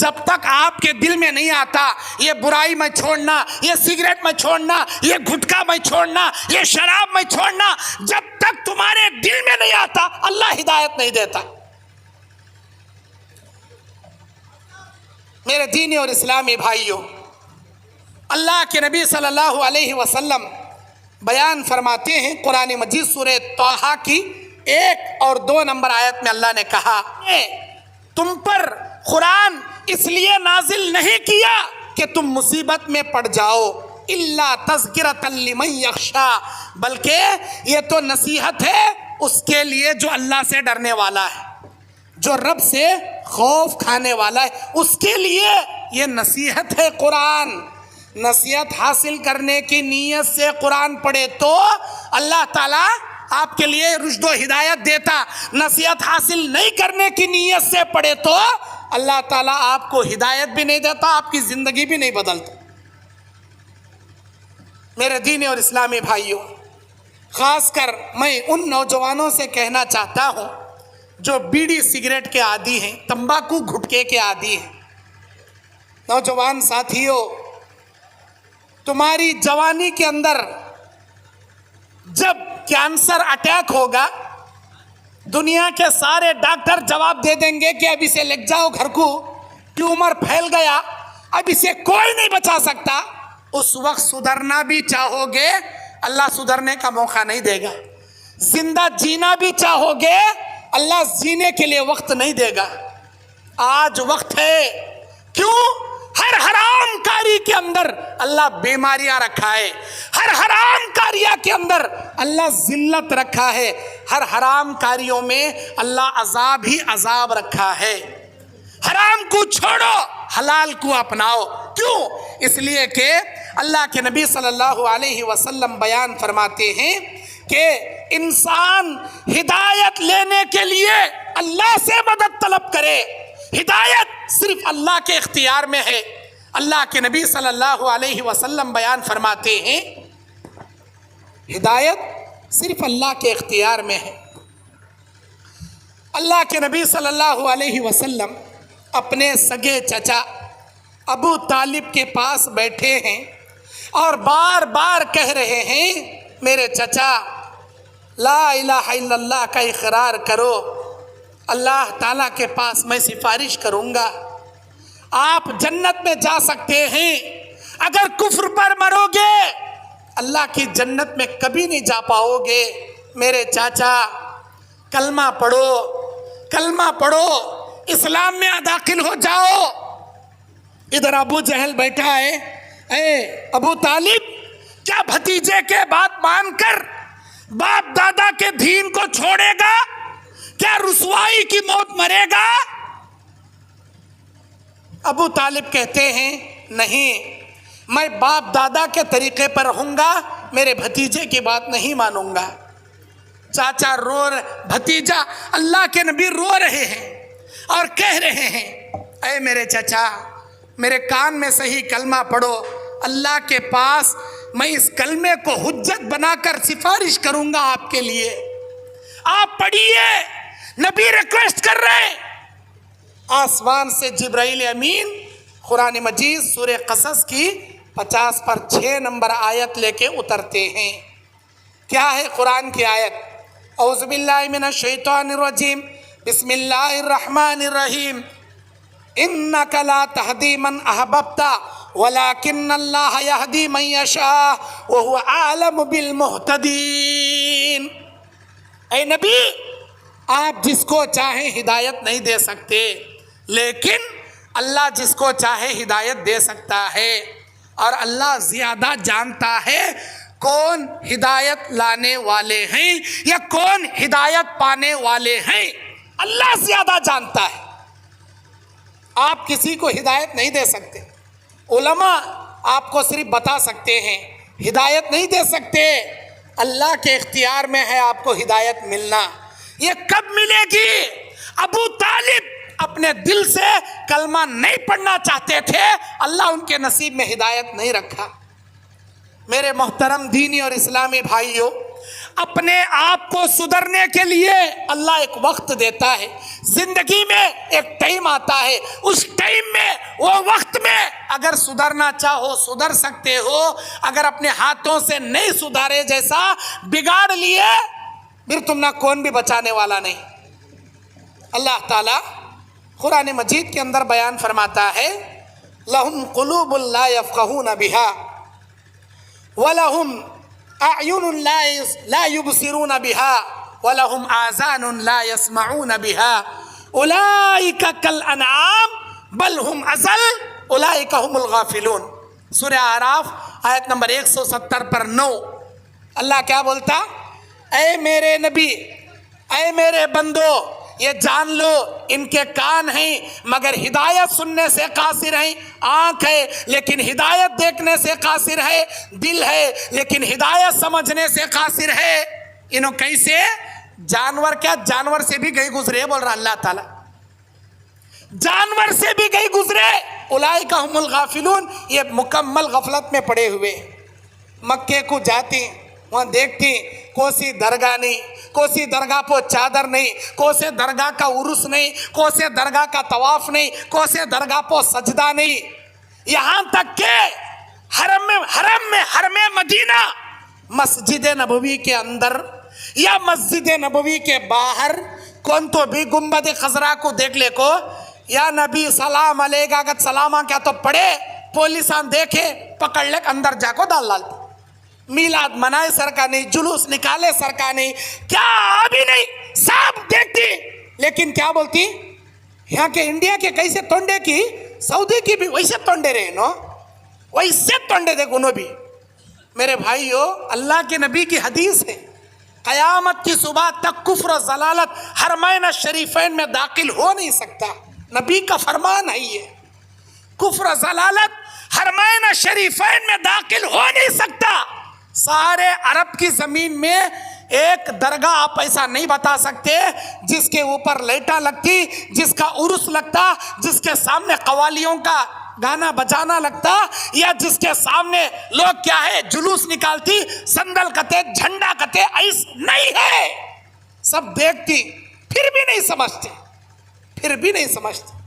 جب تک آپ کے دل میں نہیں آتا یہ برائی میں چھوڑنا، یہ سگریٹ میں چھوڑنا، یہ گھٹکا میں چھوڑنا، یہ شراب میں چھوڑنا، جب تک تمہارے دل میں نہیں آتا اللہ ہدایت نہیں دیتا. میرے دینی اور اسلامی بھائیوں، اللہ کے نبی صلی اللہ علیہ وسلم بیان فرماتے ہیں قرآن مجید سورہ طٰہٰ کی 1 اور 2 نمبر آیت میں اللہ نے کہا تم پر قرآن اس لیے نازل نہیں کیا کہ تم مصیبت میں پڑ جاؤ، الا تذکرۃ لمن یخشیٰ، بلکہ یہ تو نصیحت ہے اس کے لیے جو اللہ سے ڈرنے والا ہے. جو رب سے خوف کھانے والا ہے اس کے لیے یہ نصیحت ہے قرآن. نصیحت حاصل کرنے کی نیت سے قرآن پڑھے تو اللہ تعالیٰ آپ کے لیے رشد و ہدایت دیتا. نصیحت حاصل نہیں کرنے کی نیت سے پڑھے تو اللہ تعالیٰ آپ کو ہدایت بھی نہیں دیتا, آپ کی زندگی بھی نہیں بدلتا. میرے دینی اور اسلامی بھائیوں, خاص کر میں ان نوجوانوں سے کہنا چاہتا ہوں جو بیڑی سگریٹ کے عادی ہیں, تمباکو گھٹکے کے عادی ہیں. نوجوان ساتھیوں, تمہاری جوانی کے اندر جب کینسر اٹیک ہوگا, دنیا کے سارے ڈاکٹر جواب دے دیں گے کہ اب اسے لے جاؤ گھر کو, ٹیومر پھیل گیا, اب اسے کوئی نہیں بچا سکتا. اس وقت سدھرنا بھی چاہو گے, اللہ سدھرنے کا موقع نہیں دے گا. زندہ جینا بھی چاہو گے, اللہ جینے کے لیے وقت نہیں دے گا. آج وقت ہے. کیوں؟ ہر حرام کاری کے اندر اللہ بیماریاں رکھا ہے, ہر حرام کاریہ کے اندر اللہ ذلت رکھا ہے, ہر حرام کاریوں میں اللہ عذاب ہی عذاب رکھا ہے. حرام کو چھوڑو, حلال کو اپناؤ. کیوں؟ اس لیے کہ اللہ کے نبی صلی اللہ علیہ وسلم بیان فرماتے ہیں کہ انسان ہدایت لینے کے لیے اللہ سے مدد طلب کرے. ہدایت صرف اللہ کے اختیار میں ہے. اللہ کے نبی صلی اللہ علیہ وسلم بیان فرماتے ہیں ہدایت صرف اللہ کے اختیار میں ہے. اللہ کے نبی صلی اللہ علیہ وسلم اپنے سگے چچا ابو طالب کے پاس بیٹھے ہیں اور بار بار کہہ رہے ہیں میرے چچا لا الہ الا اللہ کا اقرار کرو, اللہ تعالیٰ کے پاس میں سفارش کروں گا, آپ جنت میں جا سکتے ہیں. اگر کفر پر مرو گے اللہ کی جنت میں کبھی نہیں جا پاؤ گے. میرے چاچا کلمہ پڑھو, کلمہ پڑھو, اسلام میں داخل ہو جاؤ. ادھر ابو جہل بیٹھا ہے, اے ابو طالب کیا بھتیجے کے بات مان کر باپ دادا کے دین کو چھوڑے گا؟ کیا رسوائی کی موت مرے گا؟ ابو طالب کہتے ہیں نہیں, میں باپ دادا کے طریقے پر رہوں گا, میرے بھتیجے کی بات نہیں مانوں گا. چاچا رو رہے, بھتیجا اللہ کے نبی رو رہے ہیں اور کہہ رہے ہیں اے میرے چچا میرے کان میں صحیح کلمہ پڑھو, اللہ کے پاس میں اس کلمے کو حجت بنا کر سفارش کروں گا آپ کے لیے. آپ پڑھیے, نبی ریکویسٹ کر رہے ہیں. آسمان سے جبرائیل امین قرآن مجید سورہ قصص کی 50 نمبر آیت لے کے اترتے ہیں. کیا ہے قرآن کی آیت؟ اعوذ باللہ من الشیطان الرجیم, بسم اللہ الرحمن الرحیم, انک لا تہدی من احببت ولکن اللہ یہدی من یشاء وہو اعلم بالمہتدین. اے نبی, آپ جس کو چاہیں ہدایت نہیں دے سکتے, لیکن اللہ جس کو چاہے ہدایت دے سکتا ہے, اور اللہ زیادہ جانتا ہے کون ہدایت لانے والے ہیں یا کون ہدایت پانے والے ہیں. اللہ زیادہ جانتا ہے. آپ کسی کو ہدایت نہیں دے سکتے. علماء آپ کو صرف بتا سکتے ہیں, ہدایت نہیں دے سکتے. اللہ کے اختیار میں ہے آپ کو ہدایت ملنا. یہ کب ملے گی؟ ابو طالب اپنے دل سے کلمہ نہیں پڑھنا چاہتے تھے, اللہ ان کے نصیب میں ہدایت نہیں رکھا. میرے محترم دینی اور اسلامی بھائیوں, اپنے آپ کو سدھرنے کے لیے اللہ ایک وقت دیتا ہے. زندگی میں ایک ٹائم آتا ہے, اس ٹائم میں وہ وقت میں اگر سدھرنا چاہو سدھر سکتے ہو. اگر اپنے ہاتھوں سے نہیں سدھارے جیسا بگاڑ لیے پھر تم نہ کون بھی بچانے والا نہیں. اللہ تعالیٰ قرآن مجید کے اندر بیان فرماتا ہے لَهُمْ قُلُوبٌ لَا يَفْقَهُونَ بِهَا وَلَهُمْ أَعْيُنٌ لَا يُبْصِرُونَ بِهَا وَلَهُمْ آذَانٌ لَا يَسْمَعُونَ بِهَا أُولَئِكَ كَالْأَنْعَامِ بَلْ هُمْ أَضَلُّ أُولَئِكَ هُمُ الْغَافِلُونَ. سورہ اعراف آیت نمبر 170 پر 9. اللہ کیا بولتا؟ اے میرے نبی, اے میرے بندو, یہ جان لو ان کے کان ہیں مگر ہدایت سننے سے قاصر ہیں، آنکھ ہے لیکن ہدایت دیکھنے سے قاصر ہے، دل ہے لیکن ہدایت سمجھنے سے قاصر ہے۔ انہوں کیسے؟ جانور کیا؟ جانور سے بھی گئے گزرے بول رہا اللہ تعالیٰ، جانور سے بھی گئے گزرے۔ اولئک هم الغافلون، یہ مکمل غفلت میں پڑے ہوئے۔ مکے کو جاتی وہاں دیکھتی کوسی درگاہ نہیں، کوسی درگاہ پہ چادر نہیں، کوسے درگاہ کا عرس نہیں، کوسے درگاہ کا طواف نہیں، کوسے درگاہ پہ سجدہ نہیں، یہاں تک کہ حرم مدینہ مسجد نبوی کے اندر یا مسجد نبوی کے باہر کون تو بھی گنبد خضرا کو دیکھ لے کو یا نبی سلام علیکہ اگر سلامہ کیا تو پڑھے، پولیسان دیکھے پکڑ لے اندر جا کو ڈال ڈالتے، میلاد منائے سر کا نہیں، جلوس نکالے سر کا نہیں، کیا ابھی نہیں، سب دیکھتی لیکن کیا بولتی؟ یہاں کے انڈیا کے کیسے تونڈے کی، سعودی کی بھی ویسے تونڈے رہے نو، ویسے تونڈے دیکھو نو بھی۔ میرے بھائیو، اللہ کے نبی کی حدیث ہے قیامت کی صبح تک کفر و ضلالت حرمین شریفین میں داخل ہو نہیں سکتا، نبی کا فرمان ہے یہ، کفر و ضلالت حرمین شریفین میں داخل ہو نہیں سکتا۔ سارے عرب کی زمین میں ایک درگاہ آپ ایسا نہیں بتا سکتے جس کے اوپر لیٹا لگتی، جس کا عرس لگتا، جس کے سامنے قوالیوں کا گانا بجانا لگتا، یا جس کے سامنے لوگ کیا ہے جلوس نکالتی، سندل کتے، جھنڈا کتے، ایسا نہیں ہے۔ سب دیکھتی پھر بھی نہیں سمجھتے، پھر بھی نہیں سمجھتے۔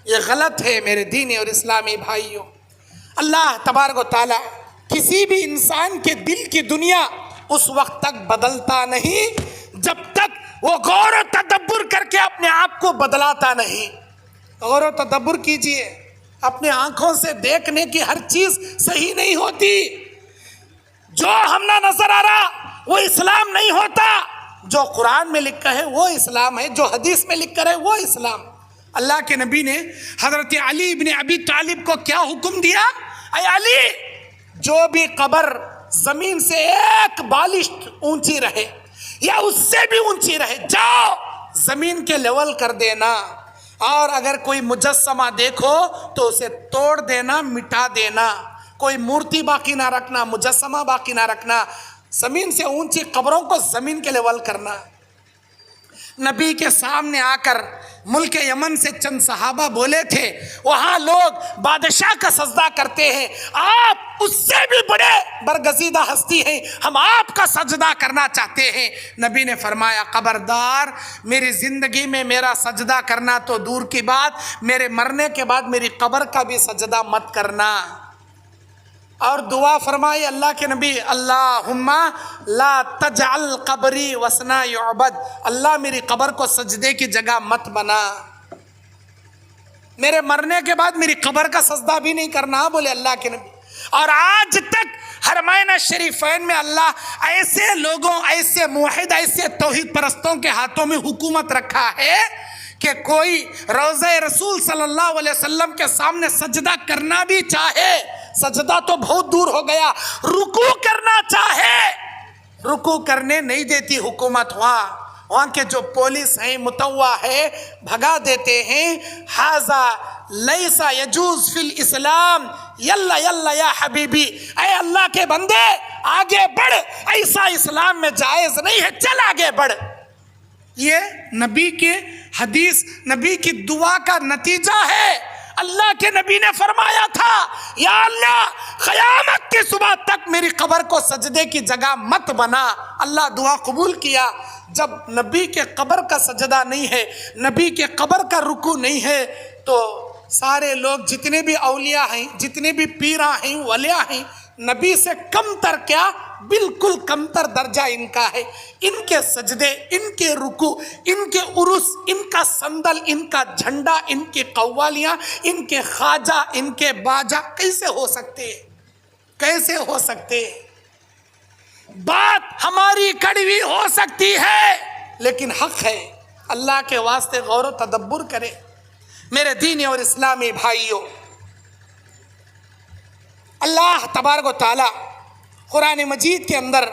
یہ غلط ہے میرے دینی اور اسلامی بھائیوں۔ اللہ تبارک و تعالی کسی بھی انسان کے دل کی دنیا اس وقت تک بدلتا نہیں جب تک وہ غور و تدبر کر کے اپنے آپ کو بدلاتا نہیں۔ غور و تدبر کیجئے، اپنے آنکھوں سے دیکھنے کی ہر چیز صحیح نہیں ہوتی، جو ہم نہ نظر آ رہا وہ اسلام نہیں ہوتا، جو قرآن میں لکھا ہے وہ اسلام ہے، جو حدیث میں لکھ کر ہے وہ اسلام۔ اللہ کے نبی نے حضرت علی ابن ابی طالب کو کیا حکم دیا؟ اے علی، جو بھی قبر زمین سے ایک بالشت اونچی رہے یا اس سے بھی اونچی رہے، جاؤ زمین کے لیول کر دینا، اور اگر کوئی مجسمہ دیکھو تو اسے توڑ دینا، مٹا دینا، کوئی مورتی باقی نہ رکھنا، مجسمہ باقی نہ رکھنا، زمین سے اونچی قبروں کو زمین کے لیول کرنا۔ نبی کے سامنے آ کر ملک یمن سے چند صحابہ بولے تھے، وہاں لوگ بادشاہ کا سجدہ کرتے ہیں، آپ اس سے بھی بڑے برگزیدہ ہستی ہیں، ہم آپ کا سجدہ کرنا چاہتے ہیں۔ نبی نے فرمایا خبردار، میری زندگی میں میرا سجدہ کرنا تو دور کی بات، میرے مرنے کے بعد میری قبر کا بھی سجدہ مت کرنا۔ اور دعا فرمائی اللہ کے نبی، اللہم لا تجعل قبری وثنا یعبد، اللہ میری قبر کو سجدے کی جگہ مت بنا، میرے مرنے کے بعد میری قبر کا سجدہ بھی نہیں کرنا، بولے اللہ کے نبی۔ اور آج تک حرمین شریفین میں اللہ ایسے لوگوں، ایسے موحد، ایسے توحید پرستوں کے ہاتھوں میں حکومت رکھا ہے کہ کوئی روضہ رسول صلی اللہ علیہ وسلم کے سامنے سجدہ کرنا بھی چاہے، سجدہ تو بہت دور ہو گیا، رکوع کرنا چاہے، رکوع کرنے نہیں دیتی حکومت۔ وہاں کے جو پولیس ہیں، متوا ہے، بھگا دیتے ہیں۔ ھذا لیس یجوز فی الاسلام، یلا یلا یا حبیبی، اے اللہ کے بندے آگے بڑھ، ایسا اسلام میں جائز نہیں ہے، چل آگے بڑھ۔ یہ نبی کے حدیث، نبی کی دعا کا نتیجہ ہے۔ اللہ کے نبی نے فرمایا تھا، یا اللہ قیامت کی صبح تک میری قبر کو سجدے کی جگہ مت بنا۔ اللہ دعا قبول کیا۔ جب نبی کے قبر کا سجدہ نہیں ہے، نبی کے قبر کا رکوع نہیں ہے، تو سارے لوگ جتنے بھی اولیاء ہیں، جتنے بھی پیراں ہیں، ولیاء ہیں، نبی سے کم تر کیا، بالکل کم تر درجہ ان کا ہے۔ ان کے سجدے، ان کے رکوع، ان کے عرس، ان کا صندل، ان کا جھنڈا، ان کی قوالیاں، ان کے خواجہ، ان کے باجا کیسے ہو سکتے؟ کیسے ہو سکتے؟ بات ہماری کڑوی ہو سکتی ہے لیکن حق ہے۔ اللہ کے واسطے غور و تدبر کرے میرے دینی اور اسلامی بھائیوں۔ اللہ تبارک و تعالی قرآن مجید کے اندر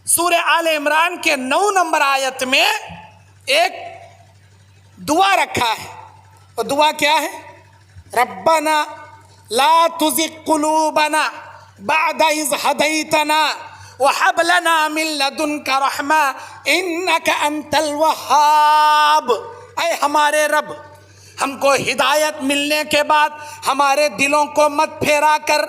سورہ آل عمران کے 9 نمبر آیت میں ایک دعا رکھا ہے. وہ دعا کیا ہے؟ ربنا لا تزغ قلوبنا بعد اذ ہدیتنا وہب لنا من لدنک رحمہ انک انت الوہاب. اے ہمارے رب، ہم کو ہدایت ملنے کے بعد ہمارے دلوں کو مت پھیرا کر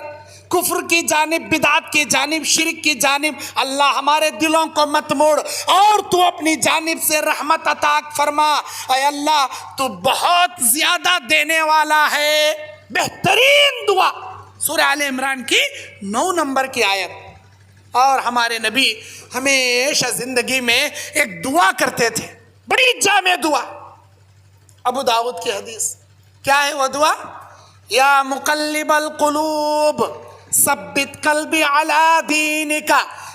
کفر کی جانب، بدعت کی جانب، شرک کی جانب. اللہ ہمارے دلوں کو مت موڑ اور تو اپنی جانب سے رحمت عطا فرما. اے اللہ تو بہت زیادہ دینے والا ہے. بہترین دعا سورہ آل عمران کی 9 نمبر کی آیت. اور ہمارے نبی ہمیشہ زندگی میں ایک دعا کرتے تھے، بڑی جامع دعا. ابو داؤد کی حدیث کیا ہے وہ دعا؟ یا مقلب القلوب ثبت قلبی علی دینک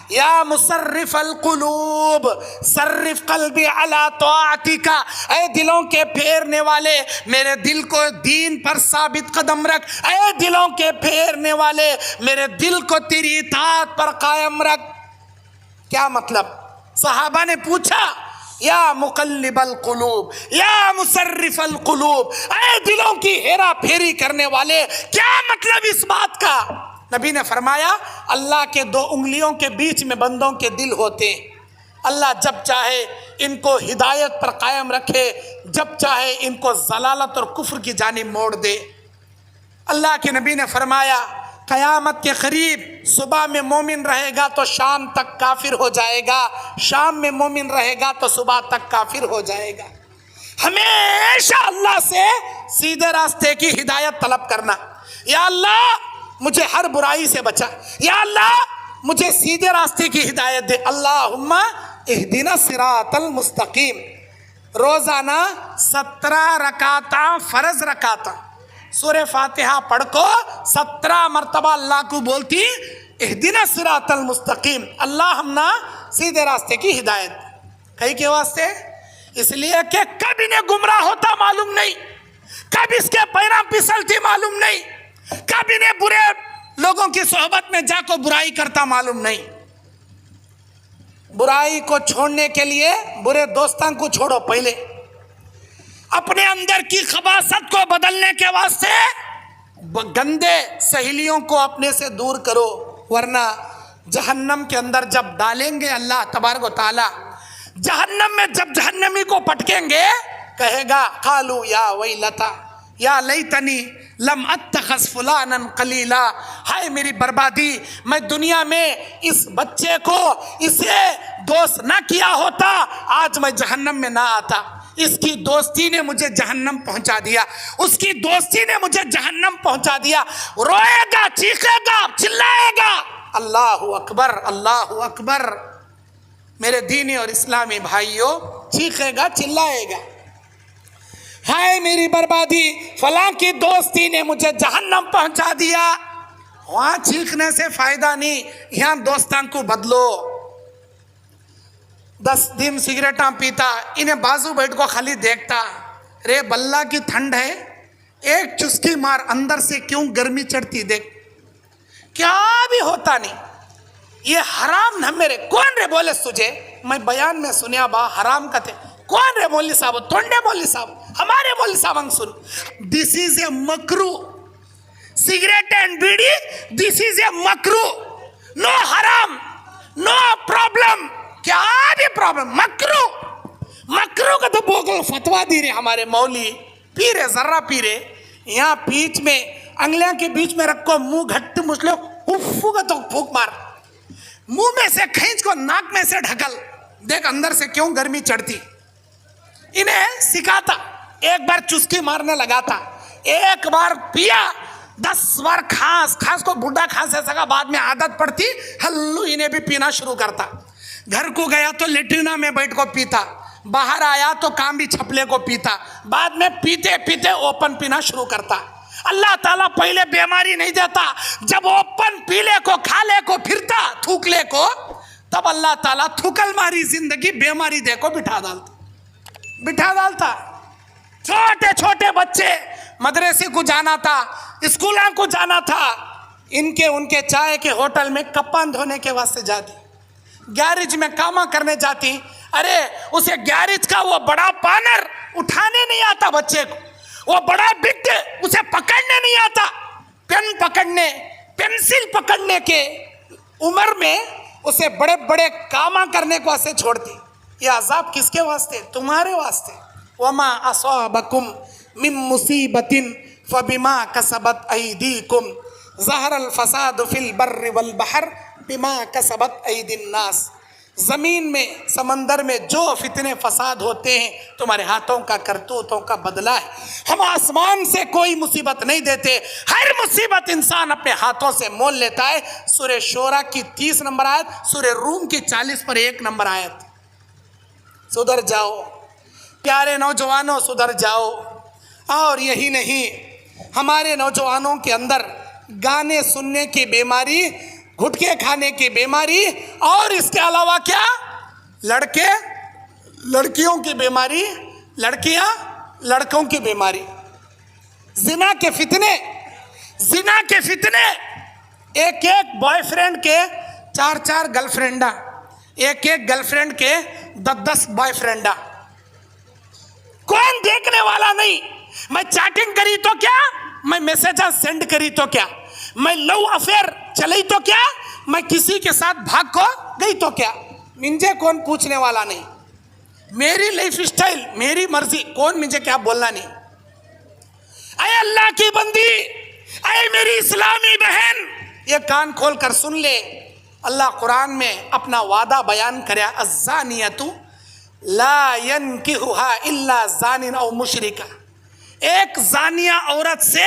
یا مصرف القلوب صرف قلبی علی طاعتک. اے دلوں کے پھیرنے والے، میرے دل کو دین پر ثابت قدم رکھ. اے دلوں کے پھیرنے والے، میرے دل کو تیری اطاعت پر قائم رکھ. کیا مطلب؟ صحابہ نے پوچھا یا مقلب القلوب یا مصرف القلوب، اے دلوں کی ہیرا پھیری کرنے والے، کیا مطلب اس بات کا؟ نبی نے فرمایا اللہ کے 2 انگلیوں کے بیچ میں بندوں کے دل ہوتے ہیں. اللہ جب چاہے ان کو ہدایت پر قائم رکھے، جب چاہے ان کو ضلالت اور کفر کی جانب موڑ دے. اللہ کے نبی نے فرمایا قیامت کے قریب صبح میں مومن رہے گا تو شام تک کافر ہو جائے گا، شام میں مومن رہے گا تو صبح تک کافر ہو جائے گا. ہمیشہ اللہ سے سیدھے راستے کی ہدایت طلب کرنا. یا اللہ مجھے ہر برائی سے بچا، یا اللہ مجھے سیدھے راستے کی ہدایت دے. اللہم اہدنا الصراط المستقیم. روزانہ 17 رکعتاں فرض رکعتاں سورہ فاتحہ پڑھ کو 17 مرتبہ اللہ کو بولتی اہدنا الصراط المستقیم. اللہ ہم نہ سیدھے راستے کی ہدایت. کئی کے واسطے؟ اس لیے کہ کب انہیں گمراہ ہوتا معلوم نہیں، کب اس کے پیراں پھسلتی معلوم نہیں، کب انہیں برے لوگوں کی صحبت میں جا کو برائی کرتا معلوم نہیں. برائی کو چھوڑنے کے لیے برے دوستان کو چھوڑو. پہلے اپنے اندر کی خباثت کو بدلنے کے واسطے گندے سہیلیوں کو اپنے سے دور کرو، ورنہ جہنم کے اندر جب ڈالیں گے اللہ تبارک و تعالی، جہنم میں جب جہنمی کو پٹکیں گے کہے گا قالو یا ویلتا یا لیتنی لم اتخذ فلانا قلیلا. ہائے میری بربادی، میں دنیا میں اس بچے کو اسے دوست نہ کیا ہوتا، آج میں جہنم میں نہ آتا. اس کی دوستی نے مجھے جہنم پہنچا دیا، اس کی دوستی نے مجھے جہنم پہنچا دیا. روئے گا، چیخے گا، چلائے گا. اللہ اکبر، اللہ اکبر. میرے دینی اور اسلامی بھائیوں، چیخے گا، چلائے گا. ہائے میری بربادی، فلاں کی دوستی نے مجھے جہنم پہنچا دیا. وہاں چیخنے سے فائدہ نہیں، یہاں دوستان کو بدلو. 10 دن سگریٹاں پیتا، انہیں بازو بیٹھ کو خالی دیکھتا، رے بلہ کی ٹھنڈ ہے، ایک چسکی مار، اندر سے کیوں گرمی چڑھتی دیکھ. کیا بھی ہوتا نہیں. یہ حرام نہ میرے. کون رے بولے تجھے؟ میں بیان میں سنیا با حرام کا تھے. کون رے مولوی صاحب؟ تھوڑے مولوی صاحب، ہمارے مولوی صاحب سن. دس از اے مکرو. سگریٹ اینڈ بیڑی، دس از اے مکرو. نو حرام، نو پرابلم. کیا بھی پرابلم؟ مکرو. مکرو کا تو بوگل فتوا دی رہے ہمارے مولوی. پی رہے، ذرہ پی رہے. یہاں بیچ میں انگلیاں کے بیچ میں رکھو، منہ گھٹ مسلو، اف کا تو پھونک مار. منہ میں سے کھینچ کو ناک میں سے ڈھکل، دیکھ اندر سے کیوں گرمی چڑھتی. انہیں سکھاتا، ایک بار چسکی مارنے لگا تھا، ایک بار پیا، 10 بار کھانس کو بڈھا کھانس ایسا کا، بعد میں عادت پڑتی، ہلو انہیں بھی پینا شروع کرتا. گھر کو گیا تو لیٹرینا میں بیٹھ کو پیتا، باہر آیا تو کام بھی چھپلے کو پیتا، بعد میں پیتے پیتے اوپن پینا شروع کرتا. اللہ تعالیٰ پہلے بیماری نہیں دیتا، جب اوپن پیلے کو، کھالے کو پھرتا، تھوکلے کو، تب اللہ تعالیٰ تھوکل ماری زندگی بیماری دے کو بٹھا ڈالتا. چھوٹے چھوٹے بچے مدرسے کو جانا تھا، اسکولوں کو جانا تھا، ان کے چائے کے ہوٹل میں کپان دھونے کے واسطے جاتی، گیرج میں کاما کرنے جاتی. ارے اسے گیرج کا وہ بڑا پانر اٹھانے نہیں آتا بچے کو, وہ بڑا بگ اسے پکڑنے نہیں آتا, پین پکڑنے پینسل پکڑنے کے عمر میں اسے بڑے بڑے کام کرنے کو ایسے چھوڑتی. یہ عذاب کس کے واسطے؟ تمہارے واسطے. وما اصابکم من مصیبت فبما کسبت ایدیکم ظہر الفساد فی البر والبحر بما کسبت ایدی الناس. زمین میں سمندر میں جو فتنے فساد ہوتے ہیں تمہارے ہاتھوں کا کرتوتوں کا بدلہ ہے. ہم آسمان سے کوئی مصیبت نہیں دیتے, ہر مصیبت انسان اپنے ہاتھوں سے مول لیتا ہے. سورہ شورى کی 30 نمبر آیت, سورہ روم کی 40 پر 1 نمبر آیت. سدھر جاؤ پیارے نوجوانوں, سدھر جاؤ. اور یہی نہیں, ہمارے نوجوانوں کے اندر گانے سننے کی بیماری, گھٹکے کھانے کی بیماری, اور اس کے علاوہ کیا, لڑکے لڑکیوں کی بیماری, لڑکیاں لڑکوں کی بیماری, زنا کے فتنے, زنا کے فتنے. ایک ایک بوائے فرینڈ کے 4 گرل فرینڈا, ایک ایک گرل فرینڈ کے 10 بوائے فرینڈا. کون دیکھنے والا نہیں. میں چیٹنگ کری تو کیا, میں میسیج سینڈ کری تو کیا, میں لو افیئر چلی تو کیا, میں کسی کے ساتھ بھاگ کو گئی تو کیا, مجھے کون پوچھنے والا نہیں. میری لائف اسٹائل, میری مرضی, کون مجھے کیا بولنا نہیں. اے اللہ کی بندی, اے میری اسلامی بہن, یہ کان کھول کر سن لے. اللہ قرآن میں اپنا وعدہ بیان کرے, الزانیۃ لا ينکحها الا زان او مشرک. ایک زانیہ عورت سے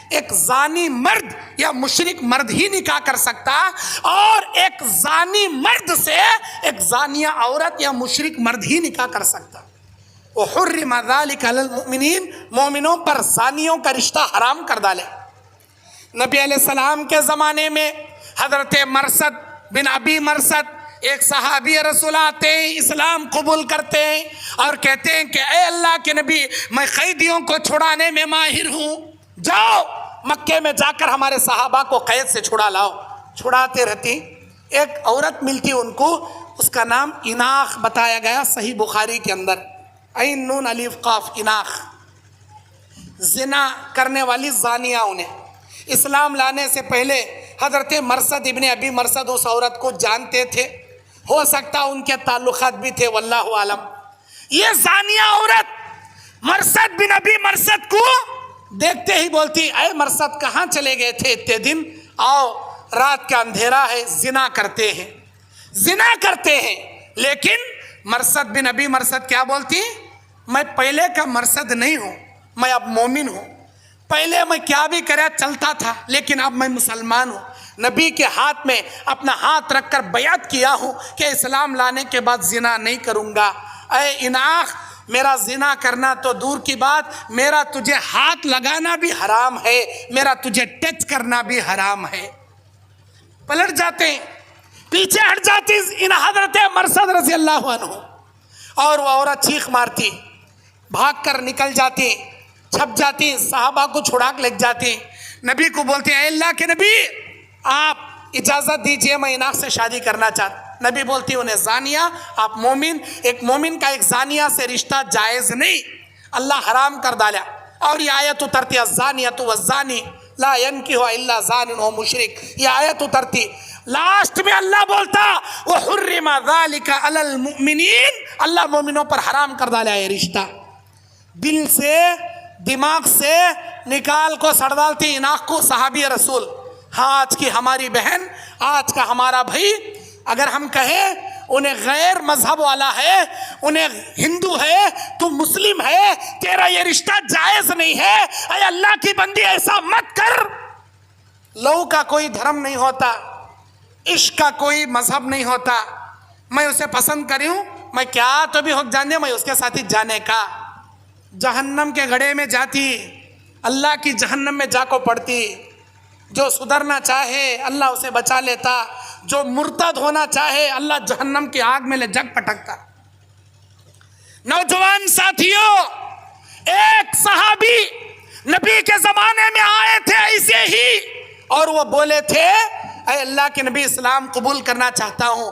ایک زانی مرد یا مشرک مرد ہی نکاح کر سکتا, اور ایک زانی مرد سے ایک زانیہ عورت یا مشرک مرد ہی نکاح کر سکتا. وحرم ذلک علی المؤمنین, مومنوں پر زانیوں کا رشتہ حرام کر ڈالے. نبی علیہ السلام کے زمانے میں حضرت مرثد بن ابی مرثد ایک صحابی رسول آتے ہیں, اسلام قبول کرتے ہیں اور کہتے ہیں کہ اے اللہ کے نبی, میں قیدیوں کو چھڑانے میں ماہر ہوں, جاؤ مکے میں جا کر ہمارے صحابہ کو قید سے چھڑا لاؤ. چھڑاتے رہتی, ایک عورت ملتی ان کو, اس کا نام اناخ بتایا گیا صحیح بخاری کے اندر, عین نون الف قاف اناخ. زنا کرنے والی زانیہ. انہیں اسلام لانے سے پہلے حضرت مرثد ابن ابی مرثد اس عورت کو جانتے تھے, ہو سکتا ان کے تعلقات بھی تھے, واللہ عالم. یہ زانیہ عورت مرثد بن ابی مرثد کو دیکھتے ہی بولتی, اے مرثد کہاں چلے گئے تھے اتنے دن, آؤ رات کا اندھیرا ہے, زنا کرتے ہیں, زنا کرتے ہیں. لیکن مرثد بن ابی مرثد کیا بولتی, میں پہلے کا مرثد نہیں ہوں, میں اب مومن ہوں. پہلے میں کیا بھی کرا چلتا تھا, لیکن اب میں مسلمان ہوں. نبی کے ہاتھ میں اپنا ہاتھ رکھ کر بیعت کیا ہوں کہ اسلام لانے کے بعد زنا نہیں کروں گا. اے اناخ, میرا زنا کرنا تو دور کی بات, میرا تجھے ہاتھ لگانا بھی حرام ہے, میرا تجھے ٹچ کرنا بھی حرام ہے. پلٹ جاتے, پیچھے ہٹ جاتی ان حضرت مرثد رضی اللہ عنہ, اور وہ عورت چیخ مارتی, بھاگ کر نکل جاتی, چھپ جاتی, صحابہ کو چھڑا کے لگ جاتی. نبی کو بولتے ہیں, اے اللہ کے نبی آپ اجازت دیجئے, میں اناخ سے شادی کرنا چاہتا. نبی بولتی انہیں زانیہ, آپ مومن, ایک مومن کا ایک زانیہ سے رشتہ جائز نہیں, اللہ حرام کر ڈالا. اور یہ آیت اترتی, الزانیۃ والزانی لا ينکحها الا زان او مشرک. یہ آیت اترتی, لاسٹ میں اللہ بولتا وحرم ذلک علی المؤمنین, اللہ مومنوں پر حرام کر ڈالا یہ رشتہ. دل سے دماغ سے نکال کو سڑ ڈالتی اناخ کو صحابی رسول. ہاں آج کی ہماری بہن, آج کا ہمارا بھائی, اگر ہم کہیں انہیں غیر مذہب والا ہے, انہیں ہندو ہے, تو مسلم ہے, تیرا یہ رشتہ جائز نہیں ہے, اے اللہ کی بندی ایسا مت کر. لو کا کوئی دھرم نہیں ہوتا, عشق کا کوئی مذہب نہیں ہوتا. میں اسے پسند کری ہوں, میں کیا تو بھی حق جان دے, میں اس کے ساتھ ہی جانے کا. جہنم کے گڑھے میں جاتی, اللہ کی جہنم میں جا کو پڑتی. جو سدھرنا چاہے اللہ اسے بچا لیتا, جو مرتد ہونا چاہے اللہ جہنم کی آگ میں لے جگ پٹکتا. نوجوان ساتھیوں, ایک صحابی نبی کے زمانے میں آئے تھے ایسے ہی, اور وہ بولے تھے, اے اللہ کے نبی اسلام قبول کرنا چاہتا ہوں.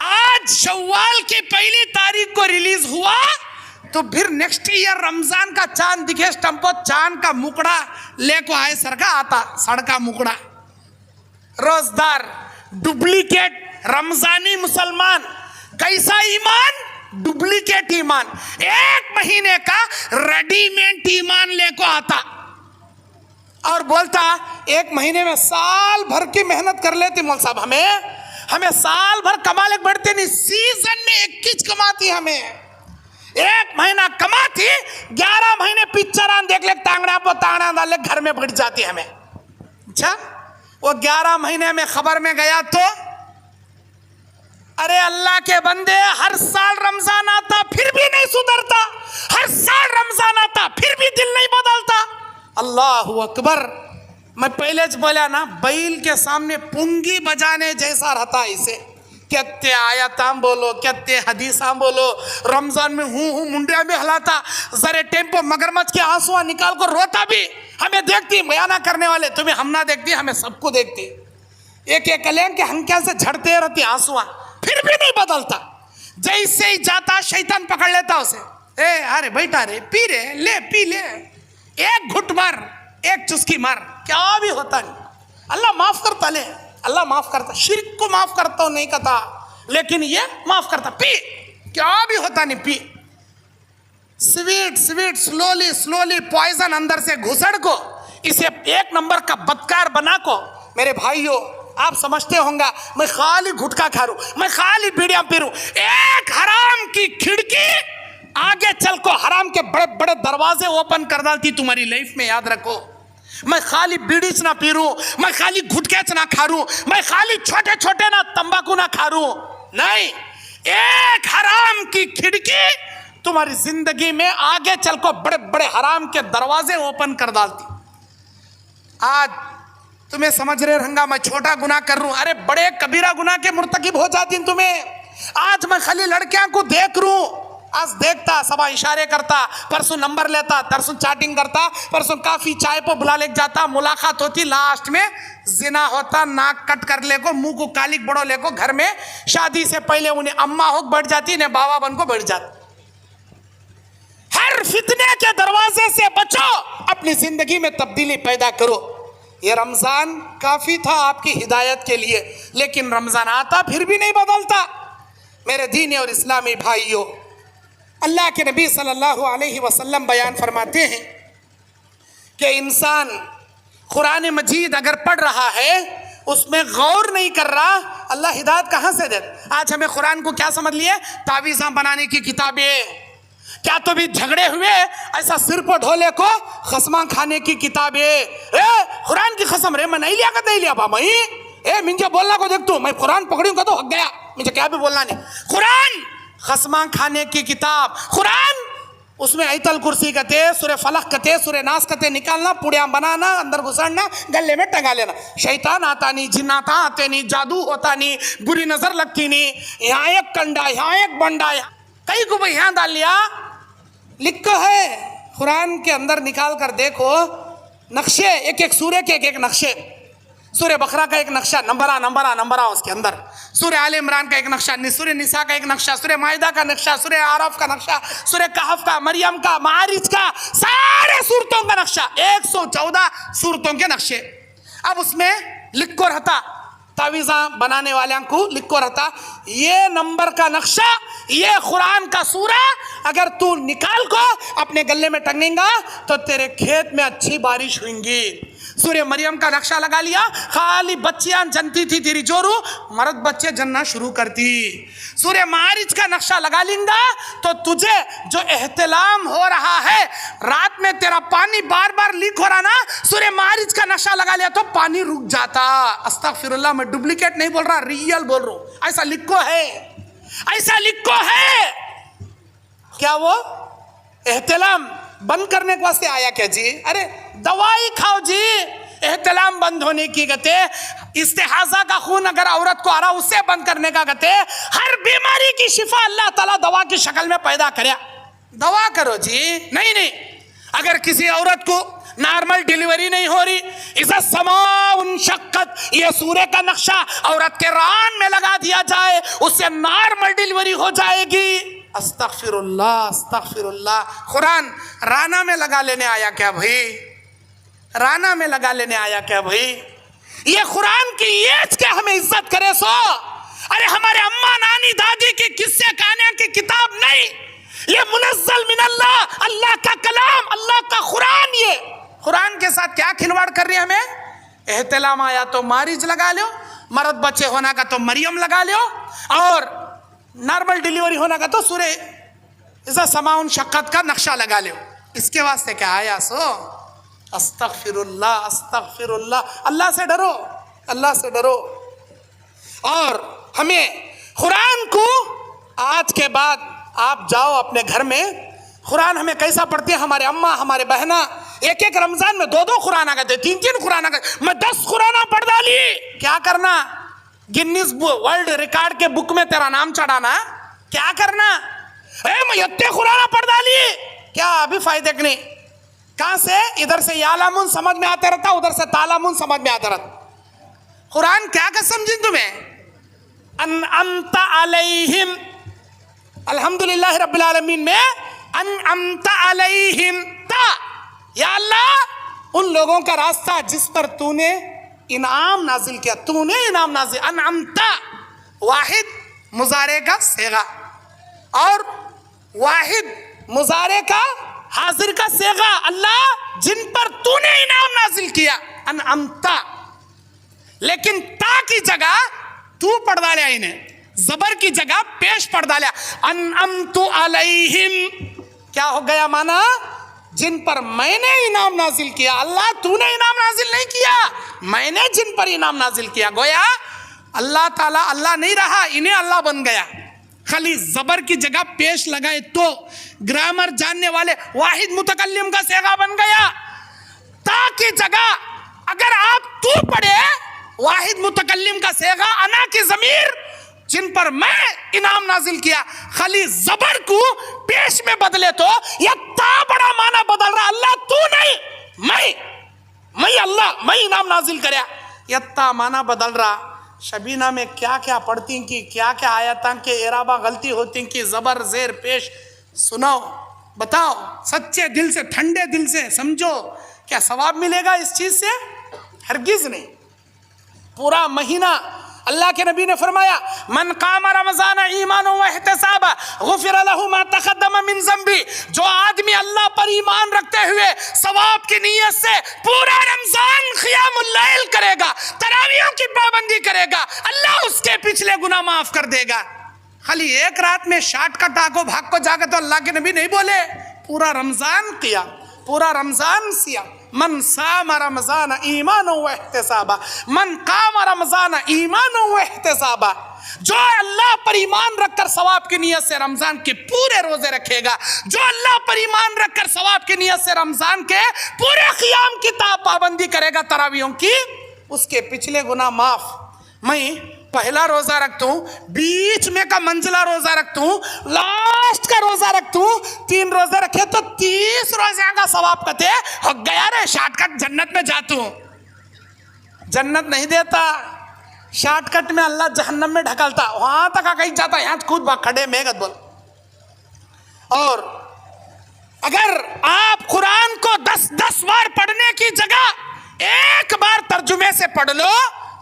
آج شوال کی پہلی تاریخ کو ریلیز ہوا تو پھر نیکسٹ ایئر رمضان کا چاند دکھے اسٹمپو چاند کا مکڑا لے کو آئے سر کا آتا سڑکا مکڑا روزدار ڈپلیکیٹ رمضانی مسلمان کیسا ایمان ڈپلیکیٹ ایمان 1 مہینے کا ریڈی میڈ ایمان لے کو آتا اور بولتا 1 مہینے میں سال بھر کی محنت کر لیتے مول صاحب ہمیں سال بھر کما لے بڑھتے نہیں سیزن میں 21 کماتی ہمیں 1 مہینہ کماتی 11 مہینے پکچر آن دیکھ لے تانگڑا پو تانگڑا ڈال لے گھر میں بڑھ جاتی ہمیں اچھا وہ 11 مہینے میں خبر میں گیا تو ارے اللہ کے بندے ہر سال رمضان آتا پھر بھی نہیں سدھرتا ہر سال رمضان آتا پھر بھی دل نہیں بدلتا اللہ اکبر میں پہلے بولا نا بیل کے سامنے پنگی بجانے جیسا رہتا اسے کہتے آیاتاں بولو کہتے حدیثاں بولو رمضان میں ہوں منڈیا میں ہلاتا ذرے ٹیمپو مگرمچھ کے آنسواں نکال کر روتا بھی ہمیں دیکھتی بیانہ کرنے والے تمہیں ہم نہ دیکھتی ہمیں سب کو دیکھتی ایک کلیم کے ہنکیاں سے جھڑتے رہتی آنسواں پھر بھی نہیں بدلتا جیسے ہی جاتا شیطان پکڑ لیتا اسے ارے بیٹا رے پی رے لے پی لے 1 گھٹ مار 1 چسکی مار کیا بھی ہوتا نہیں اللہ معاف کرتا لے اللہ معاف کرتا شرک کو معاف کرتا ہوں نہیں کہتا لیکن یہ معاف کرتا پی کیا بھی ہوتا نہیں پی سویٹ سلولی پوائزن اندر سے گھسڑ کو اسے 1 نمبر کا بدکار بنا کو میرے بھائیوں آپ سمجھتے ہوں گا میں خالی گھٹکا کھا رہوں میں خالی بیڑیاں پی رہوں ایک حرام کی کھڑکی آگے چل کو حرام کے بڑے بڑے دروازے اوپن کر ڈالتی تمہاری لائف میں یاد رکھو میں خالی بیڑی نہ پی رہوں میں خالی گھٹکے نہ کھا رہوں میں خالی چھوٹے چھوٹے نہ تمباکو نہ کھا رہوں نہیں ایک حرام کی کھڑکی تمہاری زندگی میں آگے چل کو بڑے بڑے حرام کے دروازے اوپن کر ڈالتی آج تمہیں سمجھ رہے رہنگا میں چھوٹا گناہ کر رہا ہوں ارے بڑے کبیرہ گناہ کے مرتکب ہو جاتی ہیں تمہیں آج میں خالی لڑکیاں کو دیکھ رہا ہوں آج دیکھتا سبا اشارے کرتا پرسوں نمبر لیتا پرسوں چیٹنگ کرتا پرسوں کافی چائے پہ بلا لے جاتا ملاقات ہوتی لاسٹ میں زنا ہوتا ناک کٹ کر لے کو منہ کو کالک بڑو لے کو گھر میں شادی سے پہلے انہیں اماں ہو بڑھ جاتی انہیں بابا بن کو بڑھ جاتی ہر فتنے کے دروازے سے بچو اپنی زندگی میں تبدیلی پیدا کرو یہ رمضان کافی تھا آپ کی ہدایت کے لیے لیکن رمضان آتا پھر بھی نہیں بدلتا میرے دینی اور اسلامی بھائیوں اللہ کے نبی صلی اللہ علیہ وسلم بیان فرماتے ہیں کہ انسان قرآن مجید اگر پڑھ رہا ہے اس میں غور نہیں کر رہا اللہ ہدایت کہاں سے دے آج ہمیں قرآن کو کیا سمجھ لیے تعویذاں بنانے کی کتابیں کیا تو بھی جھگڑے ہوئے ایسا سر پر ڈھولے کو خسماں کھانے کی کتابیں قرآن کی قسم رے میں نہیں لیا کہ نہیں لیا بابا مجھے بولنا کو دیکھ تو میں قرآن پکڑوں گا تو حق گیا مجھے کیا بھی بولنا نہیں قرآن خسماں کھانے کی کتاب قرآن اس میں ایت الکرسی کہتے سورہ فلق کہتے سورہ ناس کہتے نکالنا پوڑیاں بنانا اندر گھسڑنا گلے میں ٹنگا لینا شیطان آتا نہیں جنات آتے نہیں جادو ہوتا نہیں بری نظر لگتی نہیں یہاں ایک کنڈا یہاں ایک بنڈا کئی کو بھائی یہاں ڈال لیا لکھو ہے قرآن کے اندر نکال کر دیکھو نقشے ایک ایک سورہ کے ایک ایک نقشے سورہ بقرہ کا ایک نقشہ نمبرہ اس کے اندر سورہ آل عمران کا ایک نقشہ سورہ نساء کا ایک نقشہ سورہ مائدہ کا نقشہ سورہ اعراف کا نقشہ سورہ کہف کا مریم کا معارج کا سارے سورتوں کا نقشہ 114 سورتوں کے نقشے اب اس میں لکھ کو رہتا تعویذاں بنانے والوں کو لکھ کو رہتا یہ نمبر کا نقشہ یہ قرآن کا سورہ اگر تو نکال کو اپنے گلے میں ٹنگیں گا تو تیرے کھیت میں اچھی بارش ہوئیں گی سورہ مریم کا نقشہ لگا لیا خالی بچیاں جنتی تھی تیری جورو مرد بچے جننا شروع کرتی سورہ معارج کا نقشہ لگا لیں گا تو تجھے جو احتلام ہو رہا ہے رات میں تیرا پانی بار بار لیک ہو رہا نا سورہ معارج کا نقشہ لگا لیا تو پانی رک جاتا استغفر اللہ میں ڈپلیکیٹ نہیں بول رہا ریئل بول رہا ہوں ایسا لکھو ہے ایسا لکھو ہے کیا وہ احتلام بند کرنے کے واسطے آیا کیا جی ارے دوائی کھاؤ جی احتلام بند ہونے کی کہتے استحاضہ کا خون اگر عورت کو آ رہا اسے بند کرنے کا کہتے ہر بیماری کی شفا اللہ تعالیٰ دوا کی شکل میں پیدا کریا دوا کرو جی نہیں اگر کسی عورت کو نارمل ڈیلیوری نہیں ہو رہی. اذا السماء انشقت یہ سورہ کا نقشہ عورت کے ران میں لگا دیا جائے اس سے نارمل ڈیلیوری ہو جائے گی. استغفر اللہ استغفر اللہ. قرآن رانا میں لگا لینے آیا کیا بھائی؟ رانا میں لگا لینے آیا کیا بھائی؟ یہ قرآن کی ایج کے ہمیں عزت کرے سو. ارے ہمارے اماں نانی دادی کی قصے کہانی کی کتاب نہیں، یہ منزل من اللہ، اللہ کا کلام، اللہ کا قرآن. یہ قرآن کے ساتھ کیا کھلواڑ کر رہی ہے ہمیں؟ احتلام آیا تو مارج لگا لو، مرد بچے ہونا کا تو مریم لگا لو، اور نارمل ڈیلیوری ہونا کا تو سورہ اذا السماء انشقت کا نقشہ لگا لو. اس کے واسطے کیا آیا سو؟ استغفر اللہ استغفر اللہ. اللہ سے ڈرو، اللہ سے ڈرو. اور ہمیں قرآن کو آج کے بعد آپ جاؤ اپنے گھر میں، قرآن ہمیں کیسا پڑھتے ہیں ہمارے اماں ہمارے بہنا، ایک ایک رمضان میں 2 قرآن آگے، 3 قرآن آگے. میں 10 قرآن پڑھ ڈالی. کیا کرنا؟ گنیز ورلڈ ریکارڈ کے بک میں تیرا نام چڑھانا. کیا کرنا؟ میں اتنے قرآن پڑھ ڈالی. کیا ابھی فائدے کی نہیں؟ کہاں سے؟ ادھر سے یعلمون سمجھ میں آتا رہتا، ادھر سے تعلمون سمجھ میں آتا رہتا. قرآن کیا کا سمجھیں تمہیں؟ انعمت علیہم، الحمدللہ رب العالمین میں انعمت علیہم تا، یا اللہ ان لوگوں کا راستہ جس پر تو نے انعام نازل کیا، تو نے انعام نازل. انعمت واحد مضارع کا صیغہ اور واحد مضارع کا حاضر کا صیغہ، اللہ جن پر تو نے انعام نازل کیا انعمت. لیکن تا کی جگہ تو پڑھ ڈالیا، انہیں زبر کی جگہ پیش پڑھ ڈالیا. انعمت علیہم کیا ہو گیا مانا؟ جن پر میں نے انعام نازل کیا. اللہ تو نے انعام نازل نہیں کیا، میں نے جن پر انعام نازل کیا. گویا اللہ تعالیٰ اللہ نہیں رہا، انہیں اللہ بن گیا. خالی زبر کی جگہ پیش لگائے تو گرامر جاننے والے واحد متکلم کا صیغہ بن گیا. تا کی جگہ اگر آپ تو پڑھے واحد متکلم کا صیغہ انا کی ضمیر جن پر میں انعام نازل کیا، خالی زبر کو پیش میں بدلے تو یہ تا بڑا معنی بدل رہا. اللہ تو نہیں، میں اللہ، میں انعام نازل کریا. یہ تا معنی بدل رہا. شبینہ میں کیا کیا پڑھتی کی، کیا کیا آیاتاں کے اعرابہ غلطی ہوتی کی، زبر زیر پیش. سنو، بتاؤ سچے دل سے ٹھنڈے دل سے سمجھو، کیا ثواب ملے گا اس چیز سے؟ ہرگز نہیں. پورا مہینہ اللہ کے نبی نے فرمایا من قام رمضان ایمانا و احتسابا غفر له ما تقدم من ذنبی. جو آدمی اللہ پر ایمان رکھتے ہوئے ثواب کی نیت سے پورا رمضان قیام اللیل کرے گا، تراویحوں کی پابندی کرے گا، اللہ اس کے پچھلے گناہ معاف کر دے گا. خالی ایک رات میں شارٹ کٹ آگو بھاگ کو جاگے تو اللہ کے نبی نہیں بولے. پورا رمضان قیام، پورا رمضان سیام. من صام رمضان ایمانا و احتسابا، من قام رمضان ایمانا و احتسابا. جو اللہ پر ایمان رکھ کر ثواب کی نیت سے رمضان کے پورے روزے رکھے گا، جو اللہ پر ایمان رکھ کر ثواب کی نیت سے رمضان کے پورے قیام کی پابندی کرے گا، تراویحوں کی، اس کے پچھلے گناہ معاف. میں پہلا روزہ رکھتا ہوں، بیچ میں کا منزلہ روزہ رکھتا ہوں، لاسٹ کا روزہ رکھتا ہوں. 3 روزے رکھے تو 30 روزے کا ثواب کہتے ہو گیا رے. شارٹ کٹ جنت میں جاتا ہوں، جنت نہیں دیتا. شارٹ کٹ میں اللہ جہنم میں ڈھکلتا، وہاں تک کہیں جاتا، یہاں خود با کھڑے میگت بول. اور اگر آپ قرآن کو 10 بار پڑھنے کی جگہ ایک بار ترجمے سے پڑھ لو،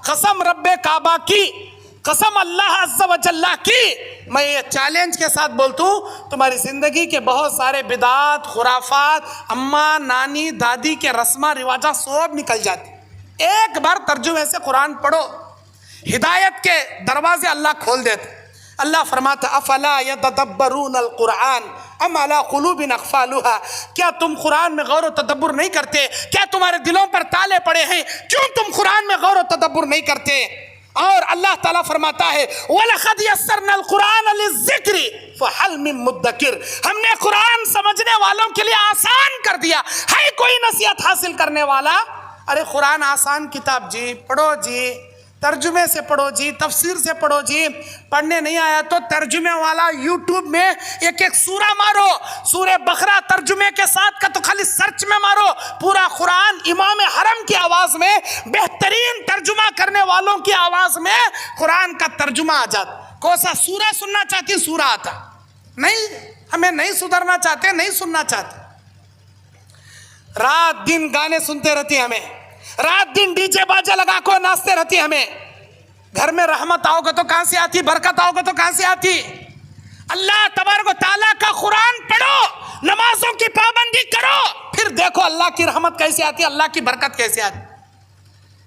قسم رب کعبہ کی، قسم اللہ عز و جل کی، میں یہ چیلنج کے ساتھ بولتا ہوں، تمہاری زندگی کے بہت سارے بدعات، خرافات، اماں نانی دادی کے رسمہ رواجات سب نکل جاتے. ایک بار ترجمے سے قرآن پڑھو، ہدایت کے دروازے اللہ کھول دیتے. اللہ فرماتا افلا یتدبرون القرآن ام علی قلوب اقفالها. کیا تم قرآن میں غور و تدبر نہیں کرتے؟ کیا تمہارے دلوں پر تالے پڑے ہیں؟ کیوں تم قرآن میں غور و تدبر نہیں کرتے؟ اور اللہ تعالیٰ فرماتا ہے وَلَقَدْ يَسَّرْنَا الْقُرْآنَ لِلذِّكْرِ فَهَلْ مِن مُدَّكِرٍ. ہم نے قرآن سمجھنے والوں کے لیے آسان کر دیا، ہے کوئی نصیحت حاصل کرنے والا؟ ارے قرآن آسان کتاب جی، پڑھو جی، ترجمے سے پڑھو جی، تفسیر سے پڑھو جی. پڑھنے نہیں آیا تو ترجمے والا یوٹیوب میں ایک ایک سورہ مارو، سورہ بقرہ ترجمے کے ساتھ کا تو خالی سرچ میں مارو، پورا قرآن امام حرم کی آواز میں، بہترین ترجمہ کرنے والوں کی آواز میں قرآن کا ترجمہ آ جاتا. کون سا سورہ سننا چاہتی سورہ آتا. نہیں، ہمیں نہیں سدھرنا چاہتے، نہیں سننا چاہتے. رات دن گانے سنتے رہتی ہمیں، رات دن ڈی جے باجا لگا کو ناچتے رہتی ہمیں. گھر میں رحمت آؤ گا تو کہاں سے آتی، برکت آؤ گا تو کہاں سے آتی. اللہ تبارک و تعالیٰ کا قرآن پڑھو، نمازوں کی پابندی کرو، پھر دیکھو اللہ کی رحمت کیسے آتی، اللہ کی برکت کیسے آتی.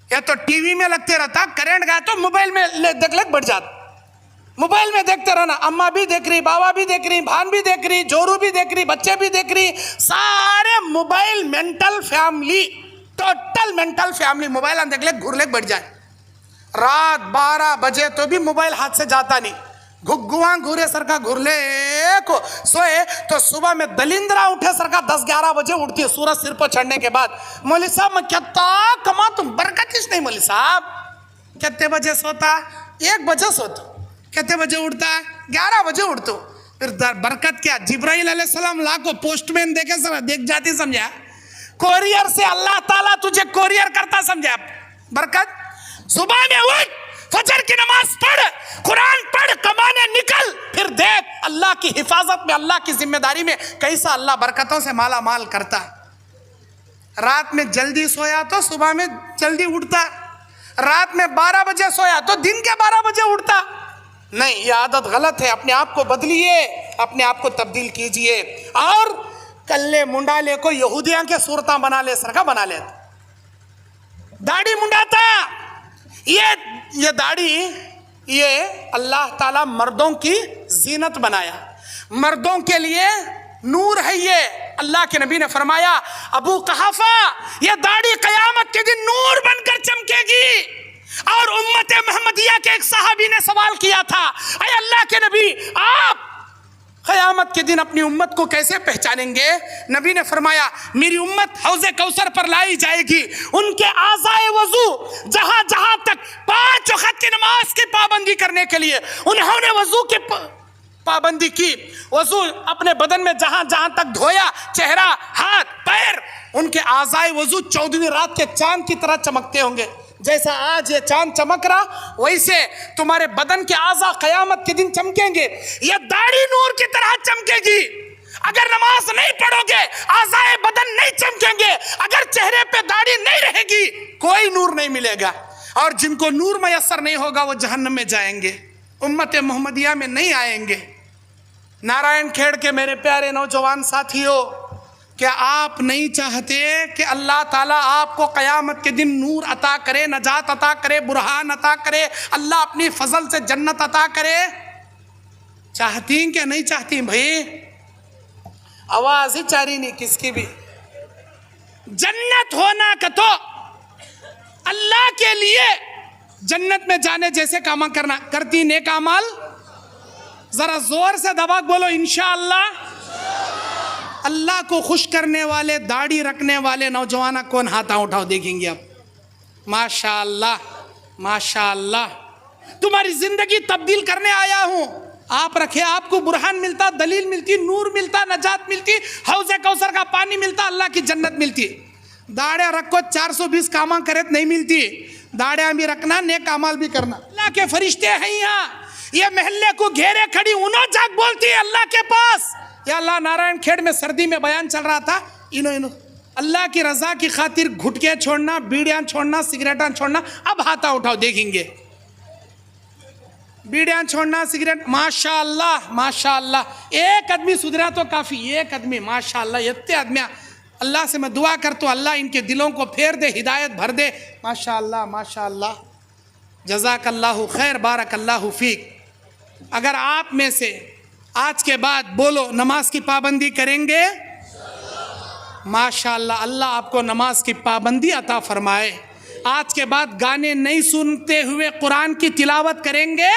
یا تو ٹی وی میں لگتے رہتا، کرنٹ گیا تو موبائل میں دیکھ لے بڑھ جاتا. موبائل میں دیکھتے رہنا، اماں بھی دیکھ رہی، بابا بھی دیکھ رہی، بھان بھی دیکھ رہی، جورو بھی دیکھ رہی، بچے بھی دیکھ رہی، سارے mobile mental family, total mental family mobile دیکھ لے گھر لے بڑھ جائے. رات 12 بجے تو بھی موبائل ہاتھ سے جاتا نہیں، گھگواں گھورے سر کا گھر لے کو سوئے تو صبح میں دلندرا اٹھے سر کا 10-11 بجے اٹھتی ہے سورج سر پر چڑھنے کے بعد. مولوی صاحب میں کہتا کما تم برکت اس نہیں. مولوی صاحب کتنے بجے سوتا؟ 1 بجے سوتا. کتنے بجے اٹھتا ہے؟ 11 بجے اٹھتا. پھر برکت کیا؟ جبرائیل علیہ السلام لا کو پوسٹ مین دیکھے سر دیکھ جاتی، سمجھا؟ کوریئر سے اللہ تعالیٰ تجھے کوریئر کرتا، سمجھا؟ برکت. صبح میں اٹھ، فجر کی نماز پڑھ، قرآن پڑھ، کمانے نکل، پھر دیکھ اللہ کی حفاظت میں، اللہ کی ذمہ داری میں کیسا اللہ برکتوں سے مالا مال کرتا. رات میں جلدی سویا تو صبح میں جلدی اٹھتا، رات میں 12 بجے سویا تو دن کے 12 بجے اٹھتا. نہیں، یہ عادت غلط ہے. اپنے آپ کو بدلیے، اپنے آپ کو تبدیل کیجئے. اور کلے منڈالے کو یہودیاں کے صورتاں بنا لے، سرکا بنا لے. داڑھی منڈاتا، یہ داڑھی یہ اللہ تعالیٰ مردوں کی زینت بنایا، مردوں کے لیے نور ہے. یہ اللہ کے نبی نے فرمایا ابو قحافہ یہ داڑھی قیامت کے دن نور بن کر چمکے گی. اور امت محمدیہ کے ایک صحابی نے سوال کیا تھا، اے اللہ کے نبی آپ قیامت کے دن اپنی امت کو کیسے پہچانیں گے؟ نبی نے فرمایا میری امت حوض کوثر پر لائی جائے گی، ان کے اعضائے وضو جہاں جہاں تک 5 وقت کی نماز کی پابندی کرنے کے لیے انہوں نے وضو کی پابندی کی، وضو اپنے بدن میں جہاں جہاں تک دھویا، چہرہ، ہاتھ، پیر، ان کے اعضائے وضو 14ویں رات کے چاند کی طرح چمکتے ہوں گے. جیسا آج یہ چاند چمک رہا ویسے تمہارے بدن کے اعضاء قیامت کے دن چمکیں گے. یہ داڑھی نور کی طرح چمکے گی. اگر نماز نہیں پڑھو گے اعضاء بدن نہیں چمکیں گے، اگر چہرے پہ داڑھی نہیں رہے گی کوئی نور نہیں ملے گا. اور جن کو نور میسر نہیں ہوگا وہ جہنم میں جائیں گے، امت محمدیہ میں نہیں آئیں گے. نارائن کھیڑ کے میرے پیارے نوجوان ساتھیوں، کیا آپ نہیں چاہتے کہ اللہ تعالیٰ آپ کو قیامت کے دن نور عطا کرے، نجات عطا کرے، برہان عطا کرے، اللہ اپنی فضل سے جنت عطا کرے؟ چاہتی ہیں کہ نہیں چاہتی ہیں بھائی؟ آواز ہی چاری نہیں کس کی بھی. جنت ہونا کا تو اللہ کے لیے جنت میں جانے جیسے کام کرنا کرتی نیک اعمال. ذرا زور سے دبا بولو انشاءاللہ. اللہ کو خوش کرنے والے داڑھی رکھنے والے نوجوانہ کون ہاتھ اٹھاؤ دیکھیں گے اب. ماشاءاللہ ماشاءاللہ، تمہاری زندگی تبدیل کرنے آیا ہوں. آپ رکھے، آپ کو برہان ملتا، دلیل ملتی، نور ملتا، نجات ملتی، حوض کوثر کا پانی ملتا، اللہ کی جنت ملتی. داڑیاں رکھو 420 کاماں کرت نہیں ملتی. داڑیاں بھی رکھنا، نیک اعمال بھی کرنا. اللہ کے فرشتے ہیں یہاں، یہ محلے کو گھیرے کھڑی انہوں جاگ بولتی ہے اللہ کے پاس. یا اللہ نارائن کھیڑ میں سردی میں بیان چل رہا تھا، اللہ کی رضا کی خاطر گھٹکے چھوڑنا، بیڑیاں چھوڑنا، سگریٹاں چھوڑنا. اب ہاتھ اٹھاؤ دیکھیں گے. بیڑیاں چھوڑنا، سگریٹ، ماشاءاللہ ماشاءاللہ. ایک آدمی سدھرا تو کافی، ایک آدمی ماشاءاللہ. اتنے آدمی اللہ سے میں دعا کرتا ہوں اللہ ان کے دلوں کو پھیر دے، ہدایت بھر دے. ماشاءاللہ ماشاءاللہ. جزاک اللہ خیر، بارک اللہ فیک. اگر آپ میں سے آج کے بعد بولو نماز کی پابندی کریں گے، ماشاءاللہ اللہ آپ کو نماز کی پابندی عطا فرمائے. آج کے بعد گانے نہیں سنتے ہوئے قرآن کی تلاوت کریں گے،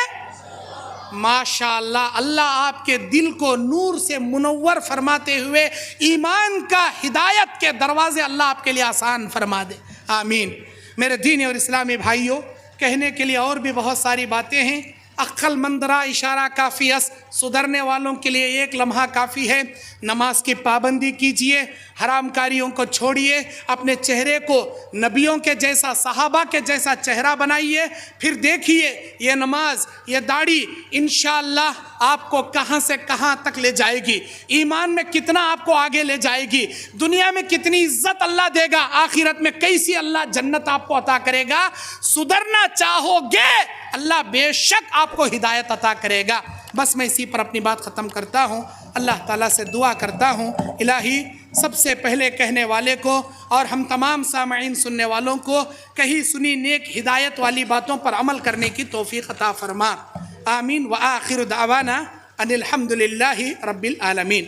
ماشاءاللہ اللہ آپ کے دل کو نور سے منور فرماتے ہوئے ایمان کا، ہدایت کے دروازے اللہ آپ کے لیے آسان فرما دے. آمین. میرے دینی اور اسلامی بھائیوں، کہنے کے لیے اور بھی بہت ساری باتیں ہیں. عقل مند را اشارہ کافی است. سدھرنے والوں کے لیے ایک لمحہ کافی ہے. نماز کی پابندی کیجئے، حرام کاریوں کو چھوڑیے، اپنے چہرے کو نبیوں کے جیسا، صحابہ کے جیسا چہرہ بنائیے. پھر دیکھیے یہ نماز، یہ داڑھی انشاءاللہ آپ کو کہاں سے کہاں تک لے جائے گی، ایمان میں کتنا آپ کو آگے لے جائے گی، دنیا میں کتنی عزت اللہ دے گا، آخرت میں کیسی اللہ جنت آپ کو عطا کرے گا. سدھرنا چاہو گے اللہ بے شک آپ کو ہدایت عطا کرے گا. بس میں اسی پر اپنی بات ختم کرتا ہوں. اللہ تعالیٰ سے دعا کرتا ہوں الہی سب سے پہلے کہنے والے کو اور ہم تمام سامعین سننے والوں کو کہیں سنی نیک ہدایت والی باتوں پر عمل کرنے کی توفیق عطا فرما. آمین. وآخر دعوانا ان الحمد للہ رب العالمین.